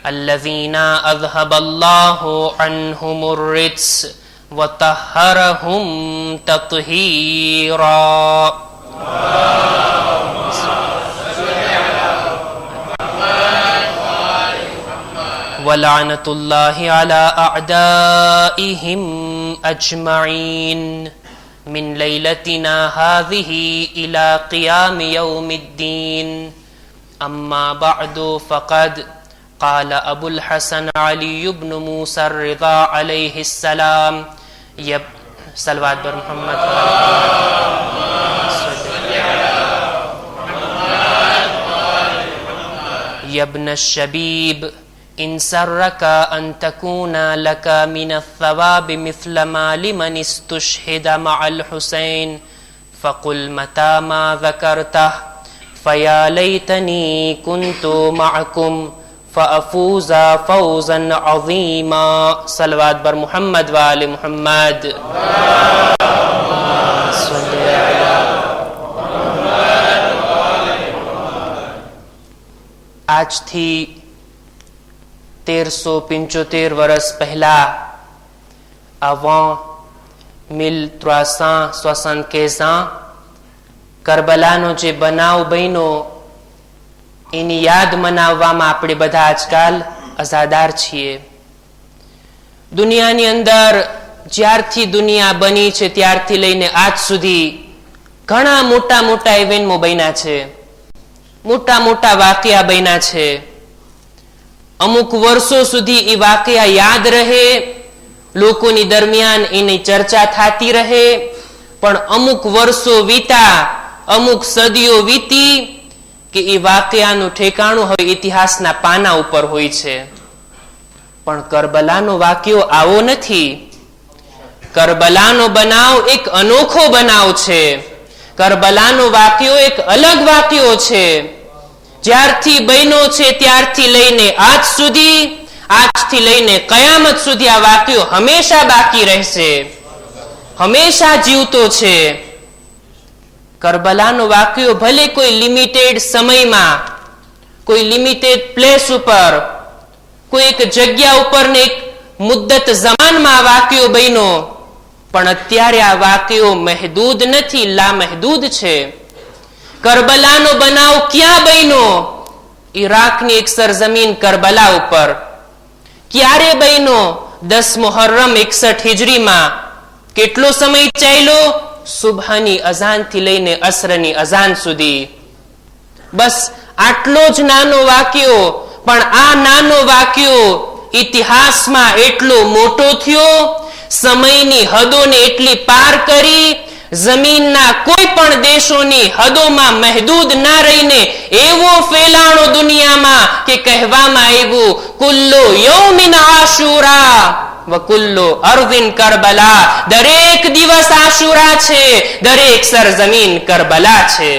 Speaker 7: الذين أذهب الله عنهم الرجس وطهرهم تطهيرا. ولعنة الله على أعدائهم أجمعين من ليلتنا هذه إلى قيام يوم الدين. أما بعد فقد قال أبو الحسن علي بن موسى الرضا عليه السلام صلوات بر محمد يا ابن الشبيب إن سرك أن تكون لك من الثواب مثل ما لمن استشهد مع الحسين فقل متى ما ذكرته فيا ليتني كنت معكم فأفوز فوزا عظيما. صلوات بر محمد وآل محمد. આજથી 1375 વર્ષ પહેલા avant 1375 કરબલાનો જે બનાવ બન્યો એની યાદ મનાવવામાં આપણે બધા આજકાલ અઝાદાર છીએ. દુનિયાની અંદર જ્યારથી દુનિયા બની છે ત્યારથી લઈને આજ સુધી ઘણા મોટા મોટા ઇવેન્ટો બન્યા છે, મોટા મોટા વાકયા બન્યા છે. અમુક વર્ષો સુધી એ વાકયા યાદ રહે, લોકોની દરમિયાન એની ચર્ચા થતી રહે. પણ અમુક વર્ષો વીતા, અમુક સદીઓ વીતી કે એ વાકયાનું ઠેકાણું હવે ઇતિહાસના પાના ઉપર હોય છે. પણ કરબલાનો વાક્યો આવો નથી. કરબલાનો બનાવ એક અનોખો બનાવ છે. કરબલાનો વાક્યો એક અલગ વાક્યો છે. જ્યારથી બન્યો છે ત્યારથી લઈને આજ સુધી, આજથી લઈને કયામત સુધી આ વાક્યો હંમેશા બાકી રહેશે, હંમેશા જીવતો છે. કરબલાનો વાક્યો ભલે કોઈ લિમિટેડ સમયમાં, કોઈ લિમિટેડ પ્લેસ ઉપર, કોઈ એક જગ્યા ઉપર ને એક મુદ્દત ઝમાનમાં આ વાક્યો બન્યો, પણ અત્યારે આ વાક્યો મહદૂદ નથી, લામહદૂદ છે. કરબલાનો બનાવ ક્યાં બન્યો? ઈરાકની એક સરજમીન કરબલા ઉપર. ક્યારે બન્યો? 10 મુહર્રમ 61 હિજરીમાં. કેટલો સમય ચાલ્યો? સુબહની અઝાનથી લઈને અસરની અઝાન સુધી. બસ આટલો જ નાનો વાક્યો, પણ આ નાનો વાક્યો ઇતિહાસમાં એટલો મોટો થયો, સમયની હદોને એટલી પાર કરી, જમીનના કોઈ પણ દેશોની હદોમાં મહદૂદ ના રહીને એવો ફેલાણો દુનિયામાં કે કહેવામાં આવ્યું કુલ્લો યૌમિન આશુરા વ કુલ્લો અર્ધિન કરબલા. દરેક દિવસ આશુરા છે, દરેક સરજમીન કરબલા છે.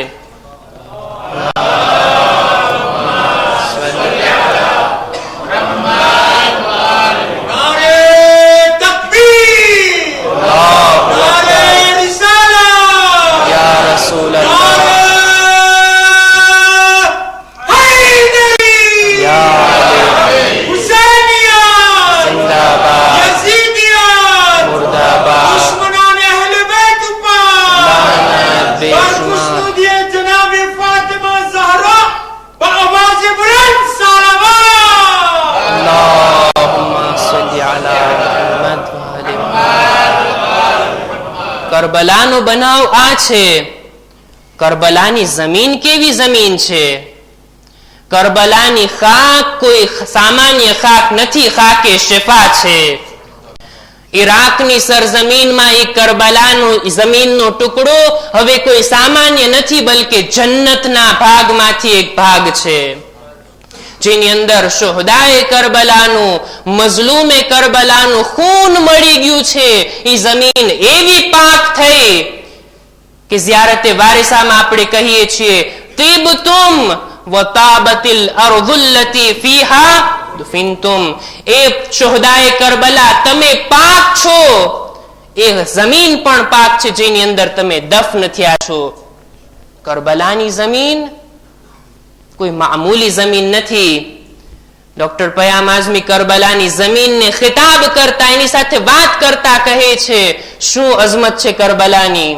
Speaker 7: કરબલાનો બનાવ આ છે. કરબલાની જમીન કેવી જમીન છે? કરબલાની ખાક કોઈ સામાન્ય ખાક નથી, ખાકે શિફા છે. ઈરાકની સરજમીનમાં એ કરબલાનો જમીનનો ટુકડો હવે કોઈ સામાન્ય નથી, બલકે જન્નતના ભાગમાંથી એક ભાગ છે, જેની અંદર શોહદાએ કરબલાનું, મઝલૂમે કરબલાનું ખૂન મળી ગયું છે. એ જમીન એવી પાક થઈ કે ઝિયારતે વારિસામાં આપણે કહીએ છીએ તિબતુમ વ તાબતિલ અરદુલ્લતી ફીહા દફિનતુમ, એ શોહદાએ કરબલા તમે પાક છો, એ જમીન પણ પાક છે જેની અંદર તમે દફન થયા છો. કરબલાની જમીન કોઈ મામૂલી જમીન નથી. ડોક્ટર પયામ આઝમી કરબલાની જમીનને ખિતાબ કરતા, એની સાથે વાત કરતા કહે છે, શું અઝમત છે કરબલાની.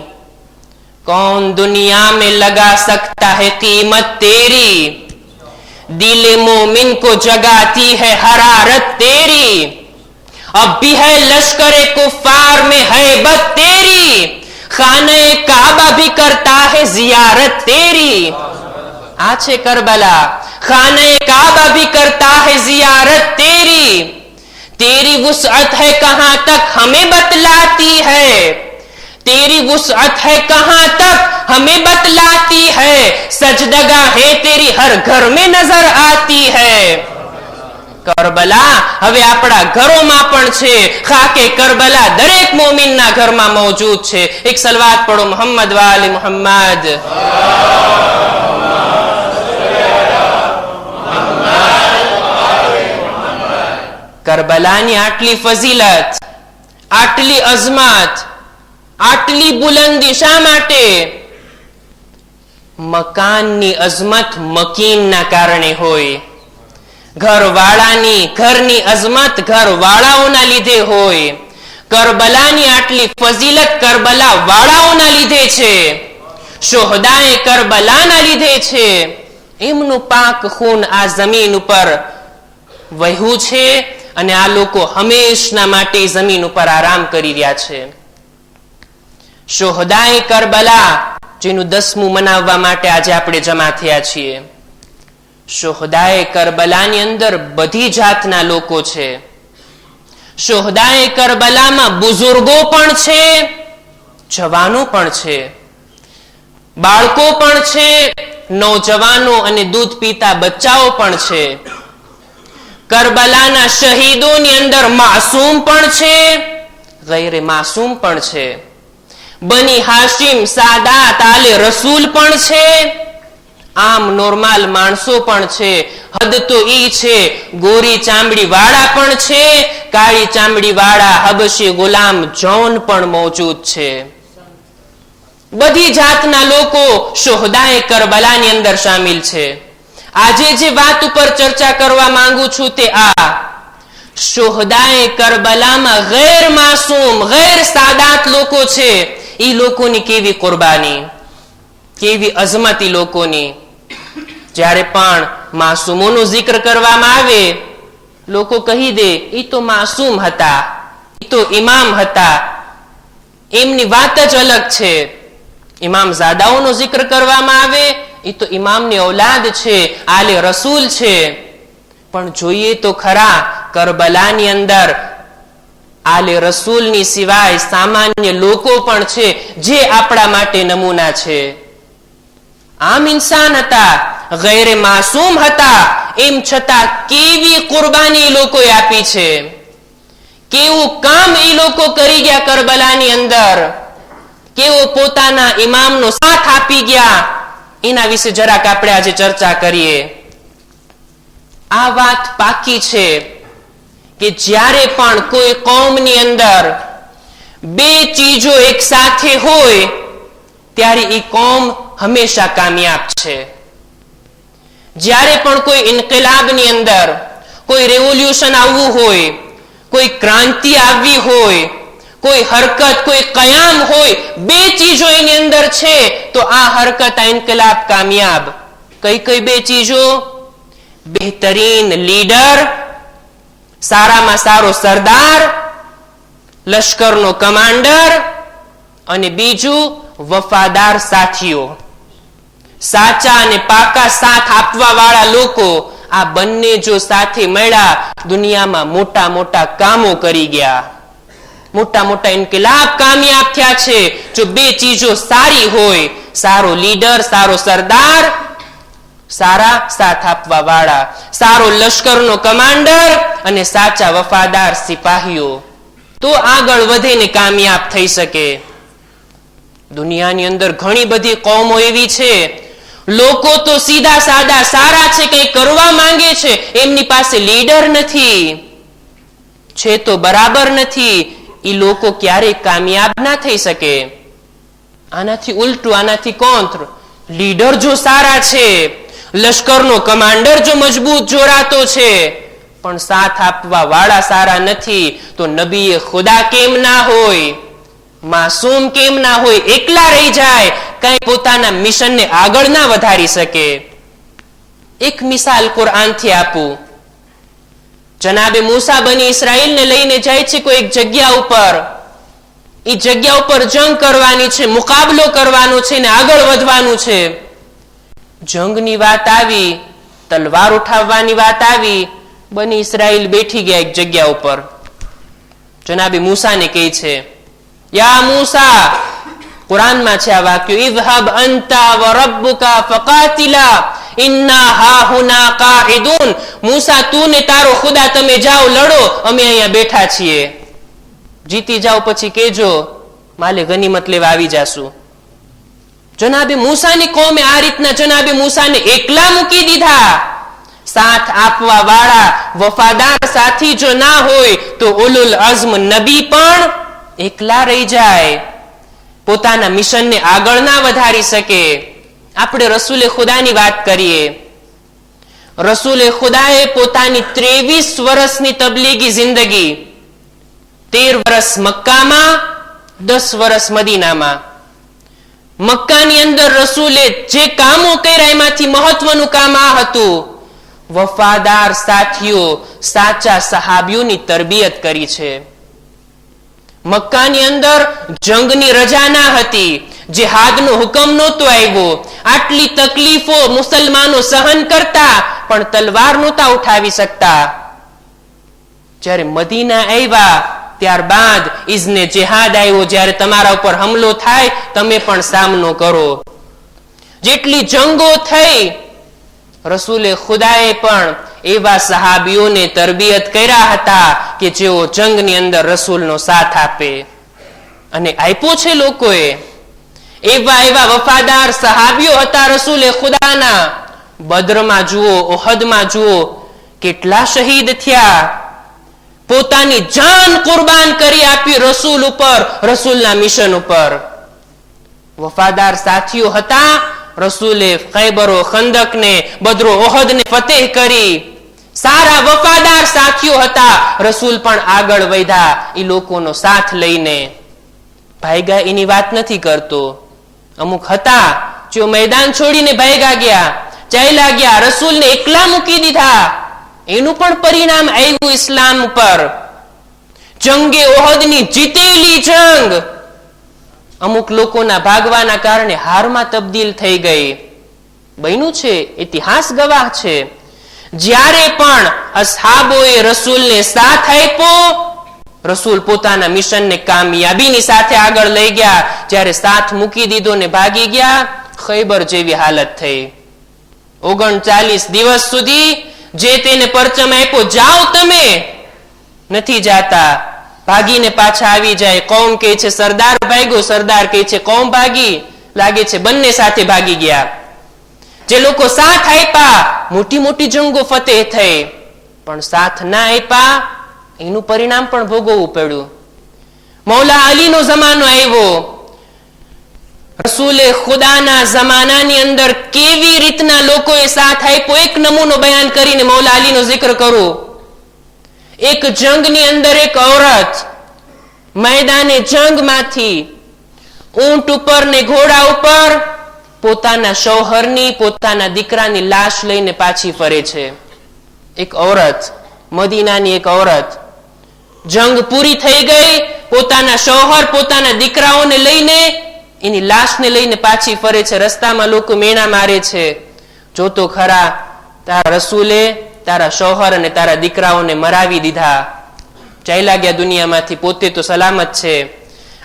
Speaker 7: कौन दुनिया में लगा सकता है कीमत तेरी, दिल मोमिन को जगाती है हरारत तेरी, अब भी है लश्कर कुफार में हैबत तेरी, खाने काबा भी करता है जियारत तेरी. आ छे करबला, खाने काबा भी करता है जियारत तेरी, तेरी वुसअत है कहां तक हमें बतलाती है, तेरी वुसअत है कहां तक हमें बतलाती है, सजदगा है तेरी हर घर में नजर आती है. કરબલા હવે આપણા ઘરોમાં પણ છે. ખાકે કરબલા દરેક મોમિનના ઘરમાં મોજૂદ છે. એક સલવાત પડો મોહમ્મદ વાલે મોહમ્મદ. કરબલાની આટલી ફઝીલત, આટલી અઝમત, આટલી બુલંદી શા માટે? મકાનની અઝમત મકીનના કારણે હોય, ઘરની અઝમત ઘરવાળાઓના લીધે હોય. કરબલાની આટલી ફઝીલત કરબલા વાળાઓના લીધે છે, શોહદાએ કરબલાના લીધે છે. એમનું પાક ખૂન આ જમીન ઉપર વહ્યું છે અને આ લોકો હંમેશના માટે જમીન ઉપર આરામ કરી રહ્યા છે. શોહદાએ કરબલા જેનું 10મું મનાવવા માટે આજે આપણે જમા થયા છીએ. શોહદાએ કરબલાની અંદર બધી જાતના લોકો છે. શોહદાએ કરબલામાં બુઝુર્ગો પણ છે, જવાનો પણ છે, બાળકો પણ છે, નૌજવાનો અને દૂધ પીતા બચ્ચાઓ પણ છે. કરબલાના શહીદોની અંદર માસૂમ પણ છે, ગૈરે માસૂમ પણ છે. બની હાશિમ સાદાત આલે રસૂલ પણ છે, આમ નોર્મલ માણસો પણ છે. હદ તો ઈ છે, ગોરી ચામડી વાળા પણ છે, કાળી ચામડી વાળા હબશી ગુલામ જૌન પણ મોજૂદ છે. બધી જાતના લોકો શોહદાએ કરબલાની અંદર શામિલ છે. આજે જે વાત ઉપર ચર્ચા કરવા માંગુ છું તે આ, શોહદાએ કરબલામાં ગેર માસૂમ, ગેર સાદાત લોકો છે. ઈ લોકોની કેવી કુરબાની, કેવી અઝમત ઈ લોકોની. જ્યારે પણ માસૂમોનો જિક્ર કરવામાં આવે, લોકો કહી દે ઈ તો માસૂમ હતા, ઈ તો ઇમામ હતા, એમની વાત જ અલગ છે. ઇમામ ઝાદાઓનો જિક્ર કરવામાં આવે, ઈ તો ઇમામની ઔલાદ છે, આલે રસૂલ છે. પણ જોઈએ તો ખરા, કરબલાની અંદર આલે રસૂલની સિવાય સામાન્ય લોકો પણ છે જે આપણા માટે નમૂના છે. આમ ઇન્સાન હતા, ગૈરે માસૂમ હતા, એમ છતાં કેવી કુરબાની લોકોએ આપી છે, કેવું કામ એ લોકો કરી ગયા કરબલાની અંદર, કેવો પોતાના ઇમામનો સાથ આપી ગયા, એના વિશે જરાક આપણે આજે ચર્ચા કરીએ. આ વાત પાકી છે કે જ્યારે પણ કોઈ કૌમની અંદર બે ચીજો એક સાથે હોય ત્યારે એ કૌમ હંમેશા કામયાબ છે. જ્યારે પણ કોઈ ઇન્કિલાબની અંદર કોઈ રેવોલ્યુશન આવવું હોય, કોઈ ક્રાંતિ આવવી હોય, કોઈ હરકત, કોઈ કયામ હોય, બે ચીજો એની અંદર છે તો આ હરકત, આ ઇન્કિલાબ કામયાબ. કઈ કઈ બે ચીજો? બેહતરીન લીડર, સારામાં સારો સરદાર, લશ્કરનો કમાન્ડર, અને બીજું વફાદાર સાથીઓ, સાચા અને પાકા સાથ આપવા વાળા લોકો. આ બંને જો સાથે મળ્યા, દુનિયામાં મોટા મોટા કામો કરી ગયા, મોટા મોટા ઇન્કિલાબ કામયાબ થયા છે. જો બે ચીજો સારી હોય, સારો લીડર, સારો સરદાર, સારા સાથ આપવા વાળા, સારો લશ્કરનો કમાન્ડર અને સાચા વફાદાર સિપાહીઓ, તો આગળ વધીને કામયાબ થઈ શકે. દુનિયાની અંદર ઘણી બધી કૌમો એવી છે, લોકો તો સીધા સાદા સારા છે, કંઈ કરવા માંગે છે, એમની પાસે લીડર નથી, છે તો બરાબર નથી. એ લોકો ક્યારેય કામયાબ ના થઈ શકે. આનાથી ઉલટું, આનાથી કોન્ટ્ર, લીડર જો સારા છે, લશ્કરનો કમાન્ડર જો મજબૂત જોરાતો છે, પણ સાથ આપવા વાળા સારા નથી, તો નબીએ ખુદા કેમ ના હોય, માસૂમ કેમ ના હોય, એકલા રહી જાય, કઈ પોતાના મિશનને આગળ ના વધારી શકે. એક મિસાલ કુરઆનથી આપું. જનાબે મૂસા બની ઇસ્રાઈલને લઈને જાય છે કોઈ એક જગ્યા ઉપર. એ જગ્યા ઉપર જંગ કરવાની છે, મુકાબલો કરવાનો છે ને આગળ વધવાનું છે. જંગની વાત આવી, તલવાર ઉઠાવવાની વાત આવી, બની ઇસ્રાઈલ બેઠી ગયા એક જગ્યા ઉપર. જનાબે મૂસાને કહે છે, યા મૂસા, કુરાનમાં છે આ વાક્ય, ઇઝહબ અંતા વ રબ્બુકા ફકાતિલા ઇન્ના હાહુના કાઇદુન. મૂસા, તું ને તારો ખુદા તમે જાઓ, લડો, અમે અહીંયા બેઠા છીએ. જીતી જાઓ પછી કેજો, માલે ગનીમત લેવા આવી જાશું. જનાબે મૂસાની કોમે આ રીતના જનાબે મૂસાને એકલા મૂકી દીધા. સાથ આપવા વાળા વફાદાર સાથી જો ના હોય તો ઉલુલ અઝમ નબી પણ એકલા રહી જાય, પોતાના મિશનને આગળ ના વધારી શકે. આપણે રસૂલે ખુદાની વાત કરીએ. રસૂલે ખુદાએ પોતાની 23 વર્ષની તબલીગી જિંદગી 13 વર્ષ મક્કામાં, 10 વર્ષ મદીનામાં. મક્કાની અંદર રસૂલે જે કામો કર્યા એમાંથી મહત્વનું કામ આ હતું, વફાદાર સાથીઓ, સાચા સહાબીઓની તરબિયત કરી છે. મક્કાની અંદર જંગની રજા ના હતી, જિહાદનો હુકમ નહોતો આવ્યો, આટલી તકલીફો મુસલમાનો સહન કરતા પણ તલવાર નહોતા ઉઠાવી શકતા. જ્યારે મદીના આવ્યા ત્યારબાદ ઇઝને જિહાદ આવ્યો, જ્યારે તમારા ઉપર હમલો થાય તમે પણ સામનો કરો. જેટલી જંગો થઈ, રસૂલે ખુદાએ પણ એવા સહાબીઓને તરબિયત કર્યા હતા કે જેઓ જંગની અંદર રસૂલનો સાથ આપે, અને આપ્યો છે લોકોએ. એવા એવા વફાદાર સહાબીઓ હતા રસૂલે ખુદાના. બદરમાં જુઓ, ઓહદમાં જુઓ, કેટલા શહીદ થયા, પોતાની જાન કુરબાન કરી આપી રસૂલ ઉપર, રસૂલના મિશન ઉપર. વફાદાર સાથીઓ હતા. રસૂલે ખૈબરો, ખંદકને, બદરો, ઓહદને ફતેહ કરી. સારા વફાદાર સાથીઓ હતા. રસૂલ પણ આગળ વધ્યા એ લોકોનો સાથ લઈને. ભાઈગા એની વાત નથી કરતો. અમુક હતા જેઓ મેદાન છોડીને ભાઈગા ગયા, ચાલ્યા ગયા, રસૂલને એકલા મૂકી દીધા. એનું પણ પરિણામ આવ્યું ઇસ્લામ ઉપર. જંગે ઓહદની જીતેલી જંગ અમુક લોકોના ભાગવાના કારણે હારમાં તબદીલ થઈ ગઈ. બન્યું છે, ઇતિહાસ ગવાહ છે. જ્યારે પણ અસહાબોએ રસૂલને સાથ આપ્યો, રસૂલ પોતાના મિશનને કામયાબીની સાથે આગળ લઈ ગયા. જ્યારે સાથ મૂકી દીધો ને ભાગી ગયા, ખૈબર જેવી હાલત થઈ. 39 દિવસ સુધી જે તેને પરચમ આપ્યો, જાઓ તમે, નથી જાતા, ભાગીને પાછા આવી જાય. કૌમ કહે છે સરદાર ભાગ્યો, સરદાર કહે છે કૌમ ભાગી. લાગે છે બંને સાથે ભાગી ગયા. જે લોકો સાથ આપ્યા, મોટી મોટી જંગો ફતેહ થઈ, પણ સાથ ના આપ્યા એનું પરિણામ પણ ભોગવવું પડ્યું. મૌલા અલીનો જમાનો આવ્યો. રસૂલે ખુદાના જમાનાની અંદર કેવી રીતના લોકોએ સાથ આપ્યો, એક નમૂનો બયાન કરીને મૌલા અલીનો જિક્ર કરું. એક જંગની અંદર એક ઔરત મેદાને જંગમાંથી ઊંટ ઉપર ને ઘોડા ઉપર પોતાના શૌહરની, પોતાના દીકરાની લાશ લઈને પાછી ફરે છે. એક ઔરત, મદીનાની એક ઔરત, જંગ પૂરી થઈ ગઈ, પોતાના શૌહર, પોતાના દીકરાઓને લઈને, એની લાશને લઈને પાછી ફરે છે. રસ્તામાં લોકો મેણા મારે છે, જોતો ખરા, તારા રસૂલે તારા શૌહર અને તારા દીકરાઓને મરાવી દીધા, ચાલ્યા ગયા દુનિયામાંથી, પોતે તો સલામત છે.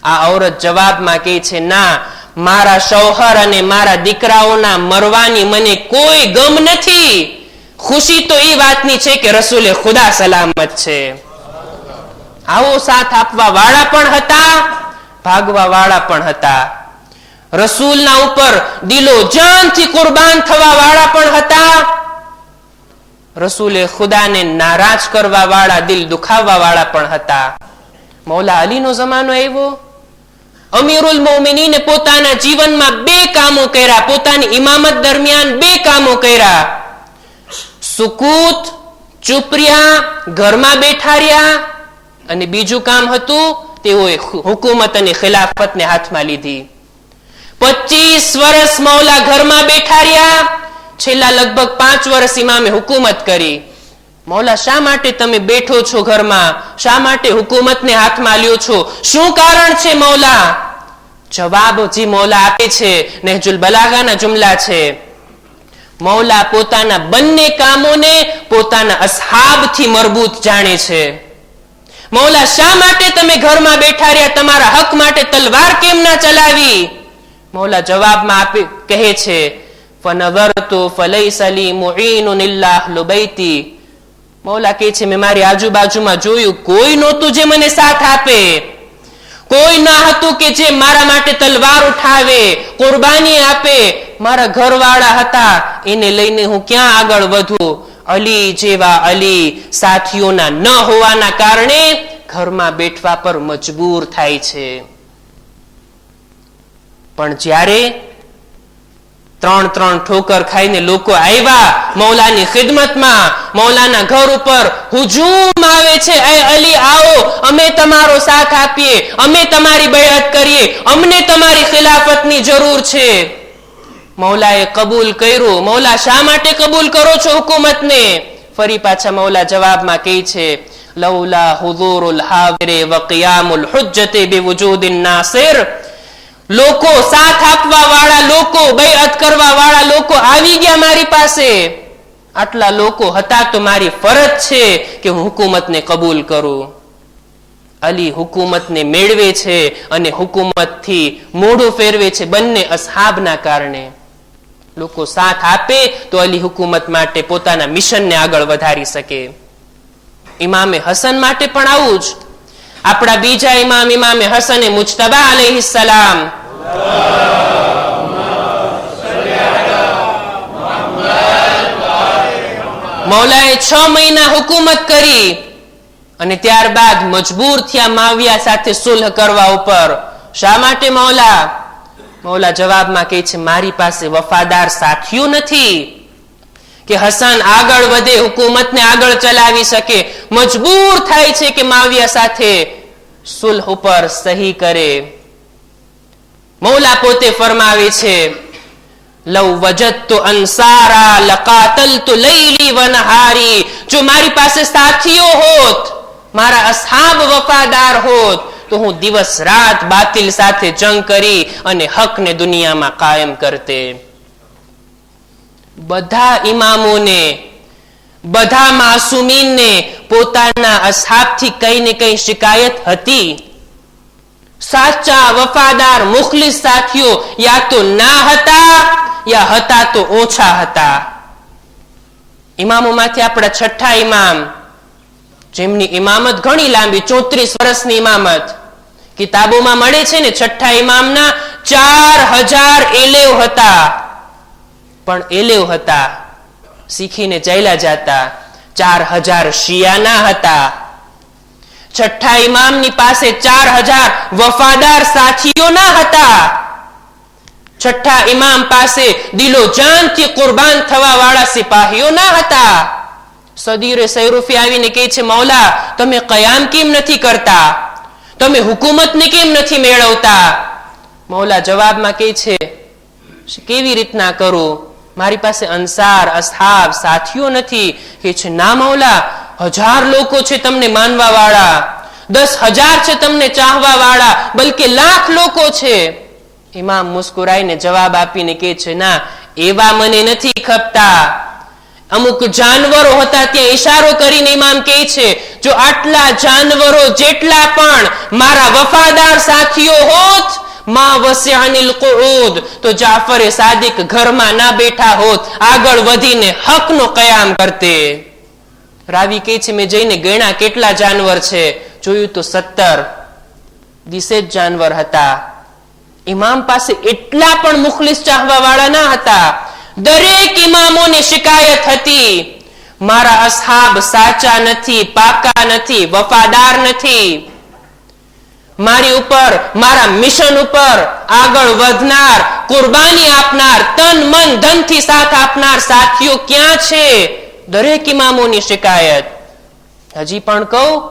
Speaker 7: આ ઔરત જવાબમાં કહે છે, ના, મારા શૌહર અને મારા દીકરાઓના મરવાની મને કોઈ ગમ નથી. ખુશી તો એ વાતની છે કે રસૂલે ખુદા સલામત છે. આવો સાથ આપવા વાળા પણ હતા, ભાગવા વાળા પણ હતા. રસૂલના ઉપર દિલો જાનથી કુરબાન થવા વાળા પણ હતા. રસૂલે ખુદાને નારાજ કરવા વાળા, દિલ દુખાવવા વાળા પણ હતા. મૌલા અલીનો જમાનો આવ્યો. અમીરુલ મોમિનીને પોતાના જીવનમાં 2 કામો કર્યા, પોતાની ઇમામત દરમિયાન 2 કામો કર્યા. સુકૂત, ચૂપ રહ્યા, ઘરમાં બેઠા રહ્યા, અને બીજું કામ હતું તેઓએ હુકુમત અને ખિલાફતને હાથમાં લીધી. 25 વર્ષ મૌલા ઘરમાં બેઠા રહ્યા. છેલ્લા લગભગ 5 વર્ષ ઇમામે હુકુમત કરી. મૌલા, શા માટે તમે બેઠો છો ઘરમાં? શા માટે હુકુમતને હાથમાં લ્યો છો? શું કારણ છે મૌલા? જવાબ જે મૌલા આપે છે નહજુલ બલાગાના જુમલા છે. મૌલા પોતાના બંને કામોને પોતાના અસહાબથી મરબૂત જાણે છે. મૌલા, શા માટે તમે ઘરમાં બેઠા રહ્યા? તમારા હક માટે તલવાર કેમ ના ચલાવી? મૌલા જવાબમાં આપે કહે છે, ફનઝરતુ ફલૈસ લી મુઈનુન ઇલ્લા અહ્લુ બૈતી. મૌલા કહે છે, મેં મારી આજુબાજુમાં જોયું, કોઈ નહોતું જે મને સાથ આપે, કોઈ ના હતું કે જે મારા માટે તલવાર ઉઠાવે, કુરબાની આપે. મારા ઘરવાળા હતા, એને લઈને હું ક્યાં આગળ વધું? અલી જેવા અલી સાથીઓના ન હોવાના કારણે ઘરમાં બેઠવા પર મજબૂર થાય છે. પણ જ્યારે 3 ઠોકર ખાઈને લોકો આવ્યા મૌલાની ખિદમતમાં, મૌલાના ઘર ઉપર હુજુમ આવે છે, એ અલી આવો, અમે તમારો સાથ આપીએ, અમે તમારી બૈઅત કરીએ, અમને તમારી ખિલાફતની જરૂર છે. મૌલાએ કબૂલ કર્યું. મૌલા, શા માટે કબૂલ કરો છો હુકુમતને? ફરી પાછા મૌલા જવાબમાં કહે છે, લૌલા હુઝુરુલ હાવિરે વ કિયામુલ હુજ્જતે બિવુજૂદિન નાસિર. લોકો, સાથ આપવા વાળા લોકો, બૈઅત કરવા વાળા લોકો આવી ગયા મારી પાસે. આટલા લોકો હતા તો મારી ફરજ છે કે હું હુકુમતને કબૂલ કરું. અલી હુકુમતને મેળવે છે અને હુકુમતથી મોઢું ફેરવે છે, બંને અસહાબના કારણે. લોકો સાથ આપે તો અલી હુકુમત માટે પોતાના મિશનને આગળ વધારી શકે. ઇમામે હસન માટે પણ આવું જ. આપણા બીજા ઇમામ, ઇમામે હસન મુજતબા અલૈહિસ્સલામ, મૌલાએ 6 મહિના હુકુમત કરી અને ત્યારબાદ મજબૂર થયા માવિયા સાથે સુલહ કરવા ઉપર. શા માટે મૌલા? મૌલા જવાબમાં કહે છે, મારી પાસે વફાદાર સાથીઓ નથી કે હસન આગળ વધે, હુકુમતને આગળ ચલાવી શકે. મજબૂર થાય છે કે માવિયા સાથે સુલહ ઉપર સહી કરે. મૌલા પોતે ફરમાવે છે, લવ વજદતુ અંસારા લકાતલતુ લૈલી વ નહારી. જો મારી પાસે સાથીઓ હોત, મારા અસહાબ વફાદાર હોત, તો હું દિવસ રાત બાતિલ સાથે જંગ કરી અને હકને દુનિયામાં કાયમ કરતે. બધા ઇમામોને, બધા માસુમીનને પોતાના અસહાબથી કઈ ને કઈ શિકાયત હતી. સાચા વફાદાર મુખલિસ સાથીઓ યા તો ના હતા યા હતા તો ઓછા હતા. ઇમામોમાંથી આપણા છઠ્ઠા ઇમામ, જેમની ઇમામત ઘણી લાંબી, 34 વર્ષની ઇમામત, કિતાબોમાં મળે છે ને, છઠ્ઠા ઇમામના 4000 એલેવ હતા. પણ એલેવ હતા, શીખીને ચાલ્યા જતા. 4000 શિયાના હતા. છઠ્ઠા ઇમામની પાસે 4000 વફાદાર સાથીઓ ના હતા. છઠ્ઠા ઇમામ પાસે દિલો જાનથી કુરબાન થવા વાળા સિપાહીઓ ના હતા. સદીરે સૈરૂફી આવીને કહે છે, મૌલા, તમે કયામ કેમ નથી કરતા? તમે હુકુમતને કેમ નથી મેળવતા? મૌલા જવાબમાં કહે છે, કેવી રીતના કરું? મારી પાસે અંસાર, અસહાબ, સાથીઓ નથી. કહે છે, ના મૌલા, 1000 લોકો છે તમને માનવા વાળા, 10,000 છે તમને ચાહવા વાળા, બલકે લાખ લોકો છે. ઇમામ મુસ્કુરાઈને જવાબ આપીને કહે છે, ના, એવા મને નથી ખપતા. અમુક જાનવરો હતા ત્યાં ઈશારો કરીને ઇમામ કહે છે, જો આટલા જાનવરો જેટલા પણ મારા વફાદાર સાથીઓ હોત, મા વસિઅનિલ કુઉદ, તો જાફરે સાદિક ઘરમાં ના બેઠા હોત, આગળ વધીને હકનો કયામ કરતે. રાવી કહે છે, મેં જઈને ગણ્યા કેટલા જાનવર છે, જોયું તો 17 જ જાનવર હતા. ઇમામ પાસે એટલા પણ મુખલિસ ચાહવા વાળા ના હતા. દરેક ઇમામોને શિકાયત હતી, મારા અસહાબ સાચા નથી, પાકા નથી, વફાદાર નથી. મારી ઉપર, મારા મિશન ઉપર આગળ વધનાર, કુરબાની આપનાર, તન મન ધનથી સાથ આપનાર સાથીઓ ક્યાં છે? દરેક ઇમામોની શિકાયત. હજી પણ કહું,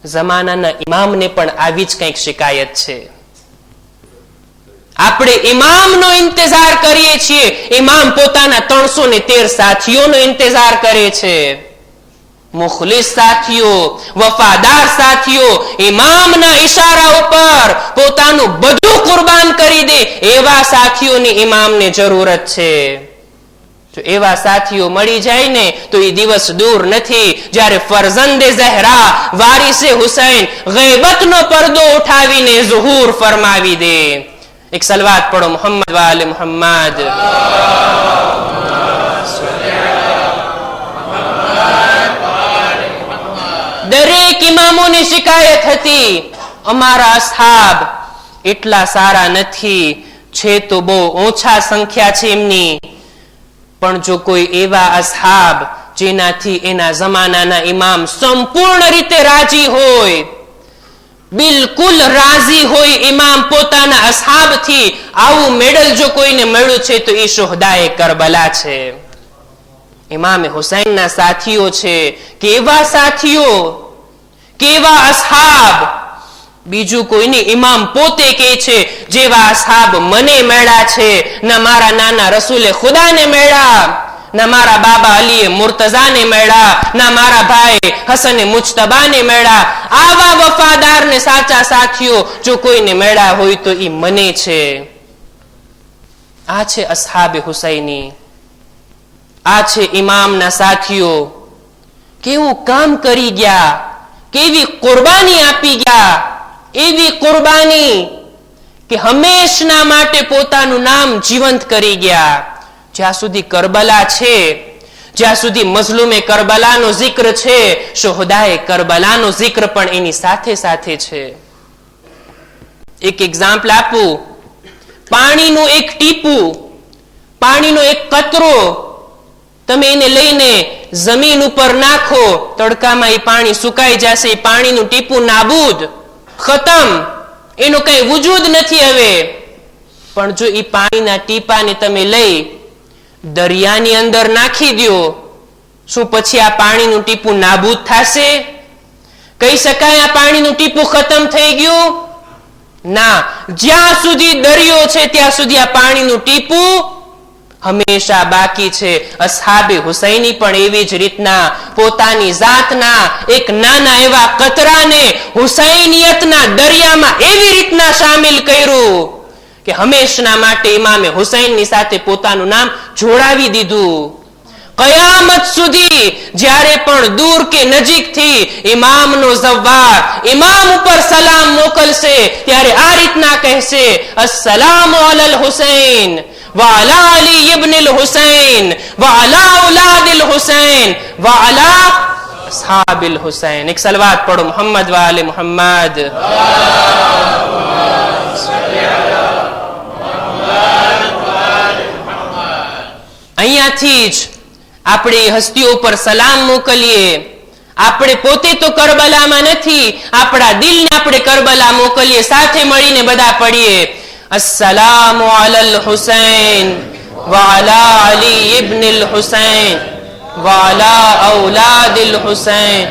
Speaker 7: જમાનાના ઇમામને પણ આવી જ કંઈક શિકાયત છે. આપણે ઇમામનો ઇંતજાર કરીએ છીએ, ઇમામ પોતાના 313 સાથીઓનો ઇંતજાર કરે છે. મુખલિસ સાથીઓ, વફાદાર સાથીઓ, ઇમામના ઈશારા ઉપર પોતાનું બધું કુરબાન કરી દે એવા સાથીઓની ઇમામને જરૂરત છે. જો એવા સાથીઓ મળી જાય ને તો એ દિવસ દૂર નથી જ્યારે ફરઝંદે ઝહરા વારિસે હુસૈન ગૈબતનો પડદો ઉઠાવીને ઝુહૂર ફરમાવી દે. એક સલવાત પઢો મોહમ્મદ વાલે મોહમ્મદ. દરેક ઇમામોની શિકાયત હતી, અમારા અસહાબ એટલા સારા નથી, છે તો બહુ ઓછા સંખ્યા છે એમની, પણ જો કોઈ એવા અસહાબ જેનાથી એના જમાનાના ઇમામ સંપૂર્ણ રીતે રાજી હોય, બિલકુલ રાજી હોય ઇમામ પોતાના અસહાબથી, આવું મેડલ જો કોઈને મળ્યું છે તો એ શુહદાએ કરબલા છે, ઇમામે હુસૈનના સાથીઓ છે. કેવા સાથીઓ, કેવા અસહાબ! બીજું કોઈની ઇમામ પોતે કહે છે જેવા અસહાબ મને મળ્યા છે, ના મારા નાના રસૂલે ખુદાને મળ્યા, ના મારા બાબા અલીએ મુર્તઝાને મળ્યા, ના મારા ભાઈ હસને મુજતબાને મળ્યા. આવા વફાદાર ને સાચા સાથીઓ જો કોઈને મળ્યા હોય તો એ મને છે. આ છે અસહાબે હુસૈની, આ છે ઇમામના સાથીઓ. કેવું કામ કરી ગયા, કેવી કુરબાની આપી ગયા, એવી કુરબાની કે હંમેશના માટે પોતાનું નામ જીવંત કરી ગયા. જ્યાં સુધી કરબલા છે, જ્યાં સુધી મઝલુમે કરબલાનો જિક્ર છે, શુહદાએ કરબલાનો જિક્ર પણ એની સાથે સાથે છે. એક એક્ઝામ્પલ આપું. પાણીનું એક ટીપું, પાણીનો એક કતરો તમે એને લઈને જમીન ઉપર નાખો, તડકામાં એ પાણી સુકાઈ જશે, એ પાણીનું ટીપું નાબૂદ, ખતમ, એનો કઈ વજૂદ નથી હવે. પણ જો એ પાણીના ટીપાને તમે લઈ દરિયાની અંદર નાખી દો, શું પછી આ પાણીનું ટીપું નાબૂદ થશે? કહી શકાય આ પાણીનું ટીપું ખતમ થઈ ગયું? ના, જ્યાં સુધી દરિયો છે ત્યાં સુધી આ પાણીનું ટીપું હંમેશા બાકી છે. અસહાબે હુસૈની પણ એવી જ રીતના પોતાની જાતના એક નાના એવા કતરાને હુસૈનિયતના દરિયામાં એવી રીતના શામિલ કર્યું કે હંમેશના માટે ઇમામે હુસૈનની સાથે પોતાનું નામ જોડાવી દીધું. કયામત સુધી જ્યારે પણ દૂર કે નજીકથી ઇમામનો ઝવ્વાર ઇમામ ઉપર સલામ મોકલશે ત્યારે આ રીતના કહેશે, અસ્સલામુ અલલ હુસૈન وعلى علي ابن الحسين وعلى اولاد الحسين وعلى اصحاب الحسين. એક સલવાત પઢો મોહમ્મદ વાલે મોહમ્મદ. અહીંયાથી જ આપણે હસ્તીઓ પર સલામ મોકલીએ. આપણે પોતે તો કરબલામાં નથી, આપણા દિલને આપણે કરબલા મોકલીએ, સાથે મળીને બધા પડીએ, السلام على الحسين وعلى علي ابن الحسين وعلى أولاد الحسين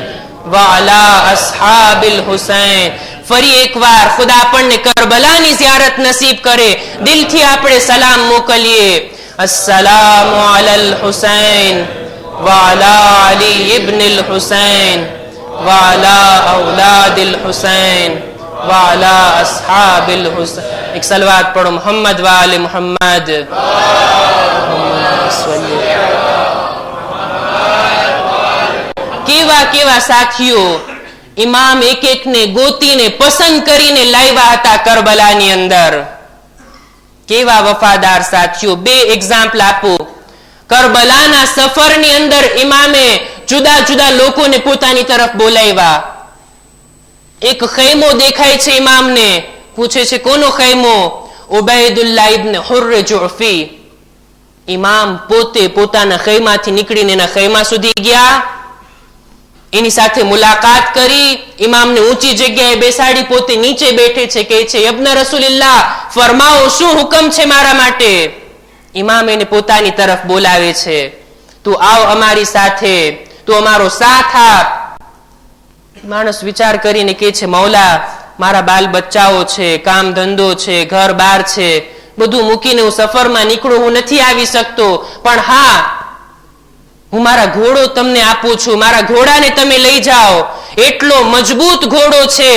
Speaker 7: وعلى أصحاب الحسين. ફરી એકવાર ખુદા આપણને કરબલાની ઝિયારત નસીબ કરે, દિલથી આપણે સલામ મોકલીએ. السلام على الحسين وعلى علي ابن الحسين وعلى أولاد الحسين وعلى أصحاب الحسين. એક સલવાત પઢો મોહમ્મદ વાલે મોહમ્મદ. કેવા કેવા સાથીઓ ઇમામ એક એકને ગોતીને પસંદ કરીને લાવ્યા હતા કરબલાની અંદર. કેવા વફાદાર સાથીઓ. બે એક્ઝામ્પલ આપું. કરબલાના સફરની અંદર ઇમામે જુદા જુદા લોકોને પોતાની તરફ બોલાવ્યા. એક ખૈમો દેખાય છે ઇમામને, પૂછે છે કોનો ખૈમો? ઉબૈદુલ્લાહ ઇબ્ન હુર્ર જુઅફી ઇમામ પોતે પોતાના ખૈમાથી નીકળીને એના ખૈમા સુધી ગયા, એની સાથે મુલાકાત કરી, ઇમામને ઊંચી જગ્યાએ બેસાડી પોતે નીચે બેઠે છે, કહે છે યબ્ન રસૂલિલ્લાહ, ફરમાવો શું હુકમ છે મારા માટે. ઇમામ એને પોતાની તરફ બોલાવે છે, તું આવ અમારી સાથે, તું અમારો સાથ આપ. માણસ વિચાર કરીને કહે છે મૌલા, મારા બાલ બચ્ચાઓ છે, કામ ધંધો છે, ઘર બાર છે, બધું મૂકીને હું સફરમાં નીકળું, હું નથી આવી શકતો, પણ હા હું મારા ઘોડો તમને આપું છું, મારા ઘોડાને તમે લઈ જાઓ. એટલો મજબૂત ઘોડો છે,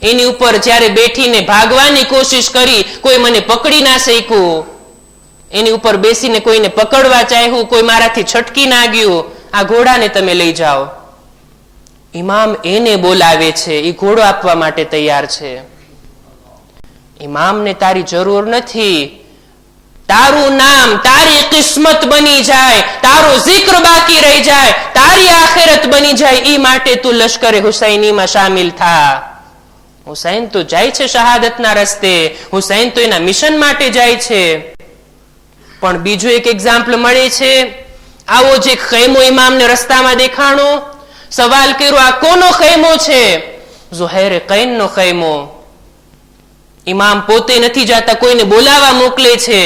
Speaker 7: એની ઉપર જ્યારે બેઠીને ભાગવાની કોશિશ કરી, કોઈ મને પકડી ના શક્યું. એની ઉપર બેસીને કોઈને પકડવા ચાહ્યું, કોઈ મારાથી છટકી ના ગયું. આ ઘોડાને તમે લઈ જાઓ. ઇમામ એને બોલાવે છે, એ ઘોડો આપવા માટે તૈયાર છે. ઇમામને તારી જરૂર નથી, તારું નામ, તારી કિસ્મત બની જાય, તારો zikr બાકી રહી જાય, તારી આખિરત બની જાય, એ માટે તું લશ્કરે હુસૈનીમાં શામિલ થા. હુસૈન તો જાય છે શહાદતના રસ્તે, હુસૈન તો એના મિશન માટે જાય છે. પણ બીજું એક એક્ઝામ્પલ મળે છે. આવો જે ખૈમો ઇમામને રસ્તામાં દેખાણો, સવાલ કર્યો આ કોનો ખૈમો છે? ઝુહૈર કૈનનો ખૈમો. ઇમામ પોતે નથી જાતા, કોઈને બોલાવા મોકલે છે,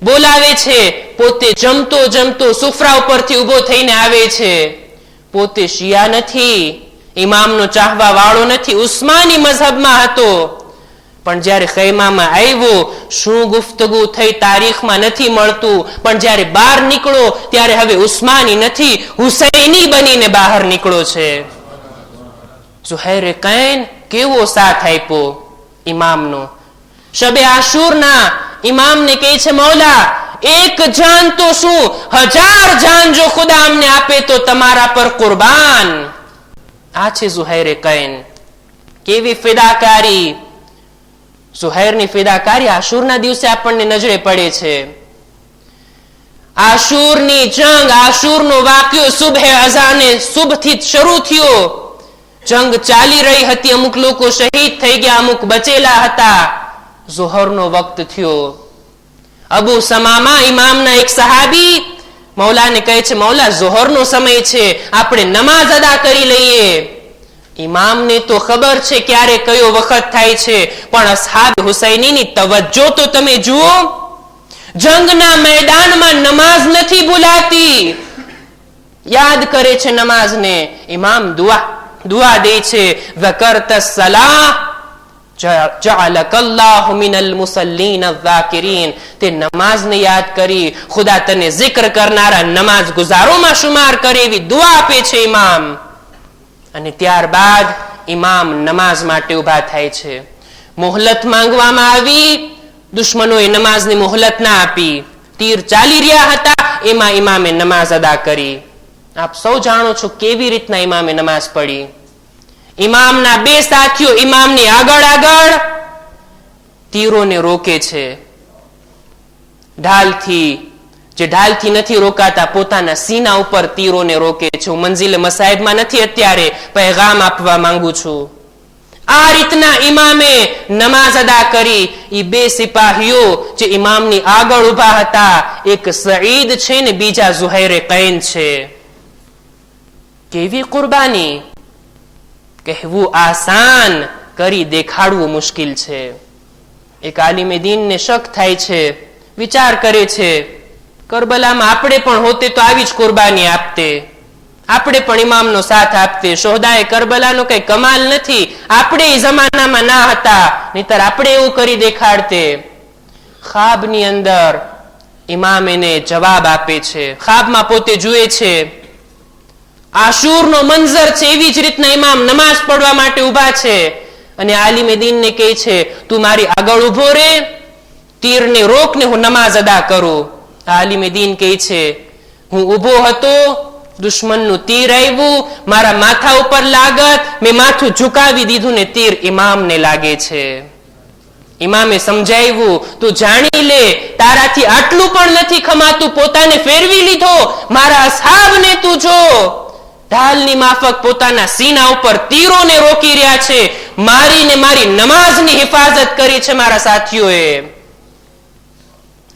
Speaker 7: બોલાવે છે. પોતે જમતો જમતો સુફરા ઉપરથી ઉભો થઈને આવે છે. પોતે શિયા નથી, ઇમામનો ચાહવા વાળો નથી, ઉસ્માની મઝહબમાં હતો. પણ જ્યારે ખૈમામાં આવ્યો, શું ગુફ્તગુ થઈ તારીખમાં નથી મળતું, પણ જ્યારે બહાર નીકળો ત્યારે હવે ઉસ્માની નથી, હુસૈની બનીને બહાર નીકળો છે. ઝુહૈર કૈન કેવો સાથ આપ્યો ઇમામનો. શબે આશુરના ઇમામને કહે છે મૌલા, એક જાન તો શું 1000 જાન જો ખુદા અમને આપે તો તમારા પર કુરબાન. આ છે ઝુહૈર કૈન. કેવી ફિદાકારી. ઝુહૈરની ફિદાકારી આશુરના દિવસે આપણને નજરે પડે છે. આશુરની જંગ, આશુરનો વાક્યો સુબહે અઝાને સુબહથી શરૂ થયો. જંગ ચાલી રહી હતી, અમુક લોકો શહીદ થઈ ગયા, અમુક બચેલા હતા. ઝોહરનો વક્ત થયો. અબુ સમામા ઇમામના એક સહાબી મૌલાને કહે છે મૌલા, ઝોહરનો સમય છે, આપણે નમાઝ અદા કરી લઈએ. ઇમામને તો ખબર છે ક્યારે કયો વખત થાય છે, પણ અસહાબ હુસૈનીની તવજ્જો તો તમે જુઓ. જંગના મેદાનમાં નમાઝ નથી ભૂલાતી, યાદ કરે છે નમાઝને. ઇમામ દુઆ દે છે, વકરત સલાહ જઅલકલ્લાહુ મિનલ મુસલ્લીન અઝાકિરીન. તે નમાઝને યાદ કરી, ખુદા તને zikr કરનારા નમાઝ ગુજારોમાં શુમાર કરે, એવી દુઆ આપે છે ઇમામ. અને ત્યારબાદ ઇમામ નમાઝ માટે ઉભા થાય છે. મોહલત માંગવામાં આવી, દુશ્મનોએ નમાઝની મોહલત ના આપી. તીર ચાલી રહ્યા હતા, એમાં ઇમામે નમાઝ અદા કરી. આપ સૌ જાણો છો કેવી રીતના ઇમામે નમાઝ પડી. ઇમામના 2 સાથીઓ ઇમામની આગળ આગળ તીરોને રોકે છે. જે ઢાલથી નથી રોકાતા, પોતાના સીના ઉપર તીરોને રોકે છે. હું મંઝિલે મસાહેબમાં નથી અત્યારે, પૈગામ આપવા માંગુ છું. આ રીતના ઇમામે નમાઝ અદા કરી. એ 2 સિપાહીઓ જે ઇમામની આગળ ઉભા હતા, એક સઈદ છે ને બીજા ઝુહૈર કૈન છે. કેવી કુરબાની! કહેવું આસાન, કરી દેખાડવું મુશ્કેલ છે. એક આલિમે દીનને શક થાય છે, વિચાર કરે છે કરબલામાં આપણે પણ હોતે તો આવી જ કુરબાની આપતે, આપણે પણ ઇમામનો સાથ આપતે. શોહદાએ કરબલાનો કઈ કમાલ નથી, આપણે એ જમાનામાં ના હતા, નહીતર આપણે એવું કરી દેખાડતે. ખ્વાબની અંદર ઇમામ એને જવાબ આપે છે. ખ્વાબમાં પોતે જુએ છે આશુરનો મંઝર છે, એવી જ રીતના ઇમામ નમાઝ પડવા માટે ઉભા છે. અને આલિમે દીનને કહે છે તું મારી આગળ ઉભો રે, તીરને રોકને હું નમાઝ અદા કરું. આલિમે દીન કહે છે હું ઉભો હતો, દુશ્મનનું તીર આવ્યું, મારા માથા ઉપર લાગત, મેં માથું ઝુકાવી દીધું ને તીર ઇમામને લાગે છે. ઇમામે સમજાવ્યું તું જાણી લે, તારાથી આટલું પણ નથી ખમાતું, પોતાને ફેરવી લીધો, મારા અસહાબને તું જો ઢાલની માફક પોતાના સીના ઉપર તીરોને રોકી રહ્યા છે. મારીને મારી નમાઝની હિફાજત કરી છે મારા સાથીઓએ.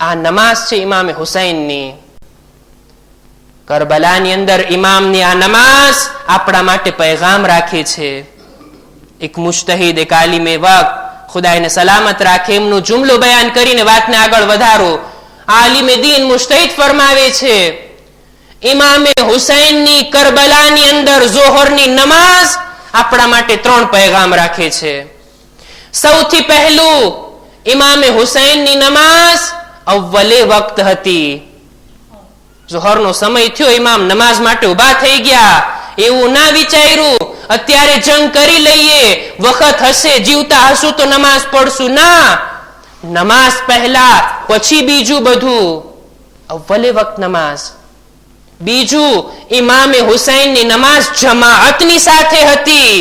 Speaker 7: આ નમાઝ છે ઇમામે હુસૈનની. કરબલાની અંદર ઇમામની આ નમાઝ આપણા માટે પૈગામ રાખે છે. એક મુજ્તહિદ, એક આલિમે વક્ત, ખુદાઈને સલામત રાખે, એમનો જુમલો બયાન કરીને વાતને આગળ વધારો. આલિમે દીન મુજ્તહિદ ફરમાવે છે, ઇમામે હુસૈનની કરબલાની અંદર ઝોહરની નમાઝ આપણા માટે 3 પૈગામ રાખે છે. સૌથી પહેલું, ઇમામે હુસૈનની નમાઝ અવ્વલે વક્ત હતી. ઝોહરનો સમય થયો, ઇમામ નમાઝ માટે ઉભા થઈ ગયા. એવું ના વિચાર્યું અત્યારે જંગ કરી લઈએ, વખત હશે, જીવતા હશું તો નમાઝ પડશું. ના, નમાઝ પહેલા, પછી બીજું બધું. અવ્વલે વક્ત નમાઝ. બીજું, ઇમામે હુસૈનની નમાઝ જમાઅતની સાથે હતી.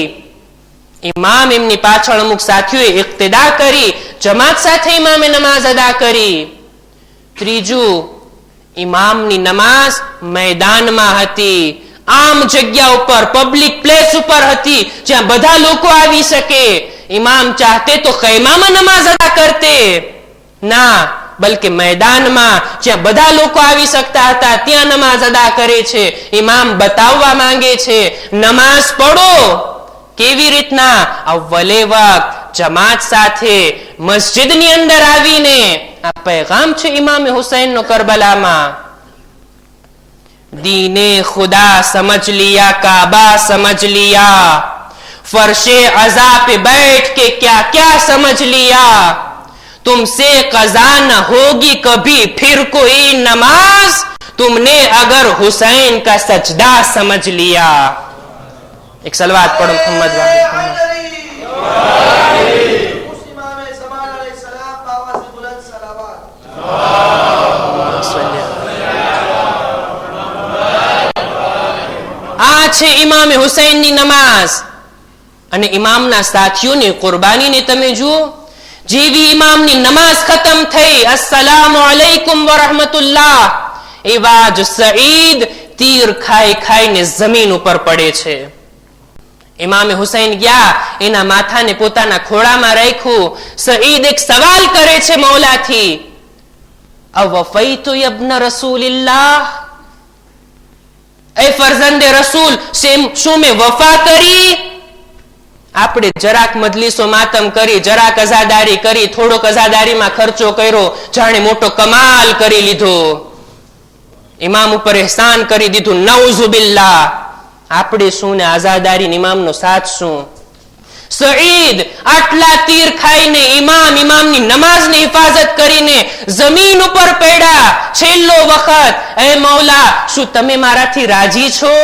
Speaker 7: ઇમામ એમની પાછળ અમુક સાથીઓએ ઇક્તિદા કરી, જમાત સાથે ઇમામે નમાઝ અદા કરી. ત્રીજું, ઇમામની નમાઝ મેદાનમાં હતી, આમ જગ્યા ઉપર, પબ્લિક પ્લેસ ઉપર હતી, જ્યાં બધા લોકો આવી શકે. ઇમામ ચાહતે તો ખૈમામાં નમાઝ અદા કરતે, ના, બલકે મેદાનમાં જ્યાં બધા લોકો આવી શકતા હતા ત્યાં નમાઝ અદા કરે છે. ઇમામ બતાવવા માંગે છે, નમાઝ પઢો. કેવી રીતના? અવ્વલે વક્ત, જમાત સાથે, મસ્જિદની અંદર આવીને. આ પૈગામ છે ઇમામે હુસૈનનો કરબલામાં. दीने खुदा समझ लिया, काबा समझ लिया, फर्शे अज़ा पे बैठ के क्या क्या समझ लिया, तुमसे कज़ा न होगी कभी फिर कोई नमाज, तुमने अगर हुसैन का सजदा समझ लिया. एक सलवात पढ़ो मोहम्मद આ છે ઇમામે હુસૈનની નમાઝ. અને ઇમામના સાથીઓની કુરબાનીને તમે જુઓ. જેવી ઇમામની નમાઝ ખતમ થઈ, અસ્સલામુ અલૈકુમ વ રહમતુલ્લાહ, એવા જ સઈદ તીર ખાઈ ખાઈને જમીન ઉપર પડે છે. ઇમામે હુસૈન ગયા, એના માથાને પોતાના ખોળામાં રાખ્યું. સઈદ એક સવાલ કરે છે મૌલાથી, અવફૈતુ યબ્ન રસૂલિલ્લાહ, એ ફરજંદે રસૂલ, શું મેં વફા કરી? આપણે જરાક મજલિસો માતમ કરી, જરાક અઝાદારી કરી, થોડોક અઝાદારીમાં ખર્ચો કર્યો, જાણે મોટો કમાલ કરી લીધો, ઇમામ ઉપર એહસાન કરી દીધું. નઉઝુબિલ્લાહ. આપણે શું ને આઝાદારી ઇમામનો સાથ શું? સઈદ આટલા તીર ખાઈને ઇમામની નમાઝની હિફાજત કરીને જમીન ઉપર પડ્યા. છેલ્લો વખત, એ મૌલા, શું તમે મારાથી રાજી છો?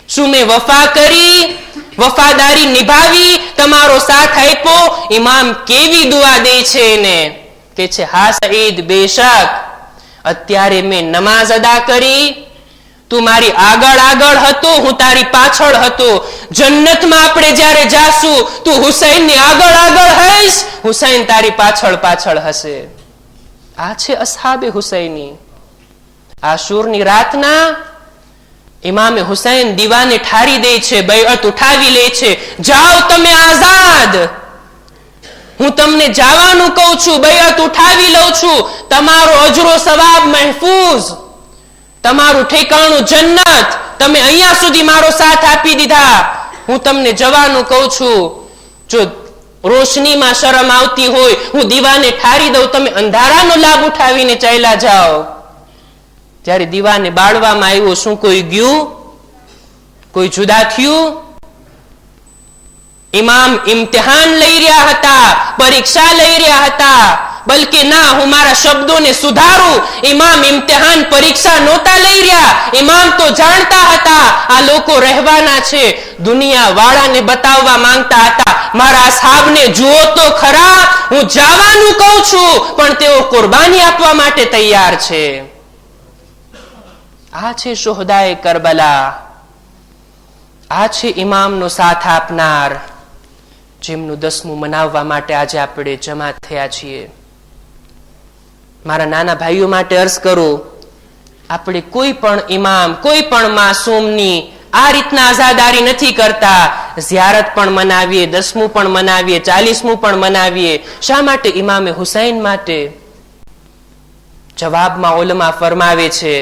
Speaker 7: શું મેં વફા કરી, વફાદારી નિભાવી, તમારો સાથ આપ્યો? ઇમામ કેવી દુઆ દે છે એને, કે છે, હા સઈદ, બેશક અત્યારે મેં નમાઝ અદા કરી, તું મારી આગળ આગળ હતો, હું તારી પાછળ હતો. જન્નતમાં આપણે જ્યારે જાશું, તું હુસૈનની આગળ આગળ હઈશ, હુસૈન તારી પાછળ પાછળ હશે. આ છે અસહાબે હુસૈની. આશુરની રાતના ઇમામે હુસૈન દીવાને ઠારી દે છે, બૈઅત ઉઠાવી લે છે. જાઓ તમે આઝાદ, હું તમને જવાનું કહું છું, બૈઅત ઉઠાવી લઉં છું, તમારો અજરો સવાબ મહેફૂઝ, તમારું ઠેકાણું જન્નત. તમે અહીંયા સુધી મારો સાથ આપી દીધા, હું તમને જવાનું કહું છું. જો રોશનીમાં શરમ આવતી હોય, હું દીવાને ઠારી દઉં, તમે અંધારાનો લાભ ઉઠાવીને ચાલ્યા જાઓ. ત્યારે દીવાને બાળવામાં આવ્યો, શું કોઈ ગયું? કોઈ જુદા થયું? ઇમામ ઇમ્તિહાન લઈ રહ્યા હતા, પરીક્ષા લઈ રહ્યા હતા. બલકે ના, હું મારા શબ્દોને સુધારું. ઇમામ ઇમ્તિહાન પરીક્ષા નહોતા લઈ રહ્યા. ઇમામ તો જાણતા હતા આ લોકો રહેવાના છે, દુનિયા વાળાને બતાવવા માંગતા હતા, મારા અસહાબને જુઓ તો ખરા, હું જવાનું કહું છું, પણ તેઓ કુરબાની આપવા માટે તૈયાર છે. આ છે શુહદાએ કરબલા. આ છે ઇમામનો સાથ આપનાર, જેમનું 10મું મનાવવા માટે આજે આપણે જમા થયા છીએ. મારા નાના ભાઈઓ માટે અર્જ કરું, આપણે કોઈ પણ ઇમામ, કોઈ પણ માસૂમની આ રીતના આઝાદારી નથી કરતા. ઝિયારત પણ મનાવીએ, 10મું પણ મનાવીએ, 40મું પણ મનાવીએ. શા માટે? ઇમામે હુસૈન માટે. જવાબમાં ઉલમા ફરમાવે છે,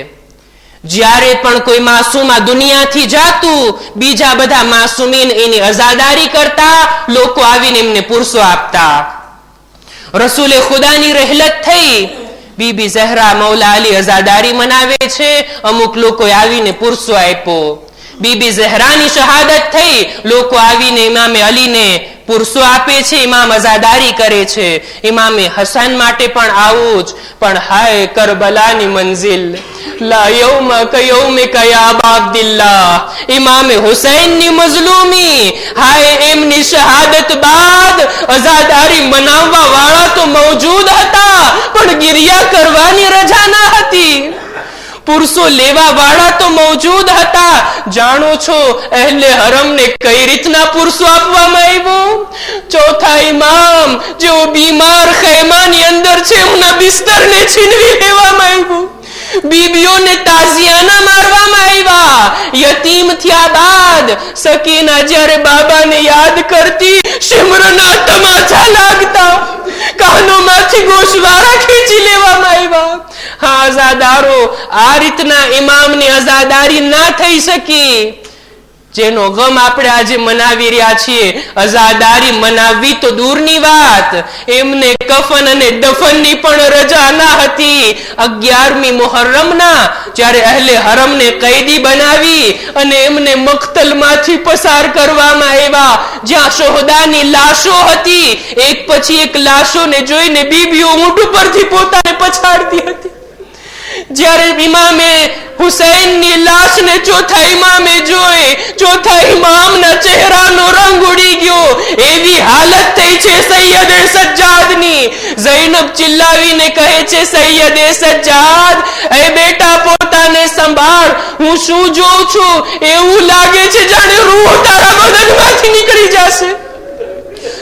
Speaker 7: જ્યારે પણ કોઈ માસૂમ આ દુનિયાથી જાતું, બીજા બધા માસૂમીન એની અઝાદારી કરતા, લોકો આવીને એમને પુરસો આપતા. રસૂલે ખુદાની રહેલત થઈ, બીબી ઝહરા મૌલા અલી અઝાદારી મનાવે છે, અમુક લોકોએ આવીને પુરસો આપ્યો. બીબી ઝહરાની શહાદત થઈ, લોકો આવીને ઇમામે અલીને પુરસો આપે છે, ઇમામ અઝાદારી કરે છે. ઇમામે હસન માટે પણ આવું જ. પણ હાય કરબલાની મંઝિલ, લા યૌમ કયૌમ કયા અબ્દિલ્લાહ. ઇમામે હુસૈનની મઝલૂમી, હાય એમની શહાદત બાદ અઝાદારી મનાવવા વાળા તો મોજૂદ હતા, પણ ગિરિયા કરવાની રજા ના હતી. પુરુષો લેવા વાળા તો મોજૂદ હતા. જાણો છો અહેલે હરમને કઈ રીતના પુરુષો આપવામાં આવ્યો? ચોથા ઇમામ જેઓ બીમાર ખૈમાની અંદર છે, એમના બિસ્તરને છીનવી લેવામાં આવ્યું. બીબીઓને તાઝિયાના મારવામાં આવ્યા. યતીમ થયા બાદ સકીના જ્યારે બાબાને યાદ કરતી, શિમરના તમાચા લાગતા, કાનોમાંથી ગોશવારા ખેંચી લેવામાં આવ્યા. હા, અઝાદારો, આ રીતના ઇમામની અઝાદારી ના થઈ શકી. જેનો ગમ આપણે આજે મનાવી રહ્યા છીએ, અઝાદારી મનાવવી તો દૂરની વાત, એમને કફન અને દફનની પણ રજા ના હતી. 11મી મુહર્રમના જ્યારે અહેલે હરમને કૈદી બનાવી અને એમને મક્તલમાંથી પસાર કરવામાં આવ્યા, જ્યાં શોહદાની લાશો હતી, એક પછી એક લાશોને જોઈને બીબીઓ ઊંટ ઉપરથી પોતાને પછાડતી હતી. જ્યારે ઇમામે હુસૈનની લાશને ચોથા ઇમામે જોઈ, ચોથા ઇમામના ચહેરાનો રંગ ઉડી ગયો. એવી હાલત થઈ છે સૈયદે સજ્જાદની. ઝૈનબ ચિલ્લાવીને કહે છે, સૈયદે સજ્જાદ, એ બેટા પોતાને સંભાળ, હું શું જોઉં છું? એવું લાગે છે જાણે રૂહ તારા બદનમાંથી નીકળી જશે.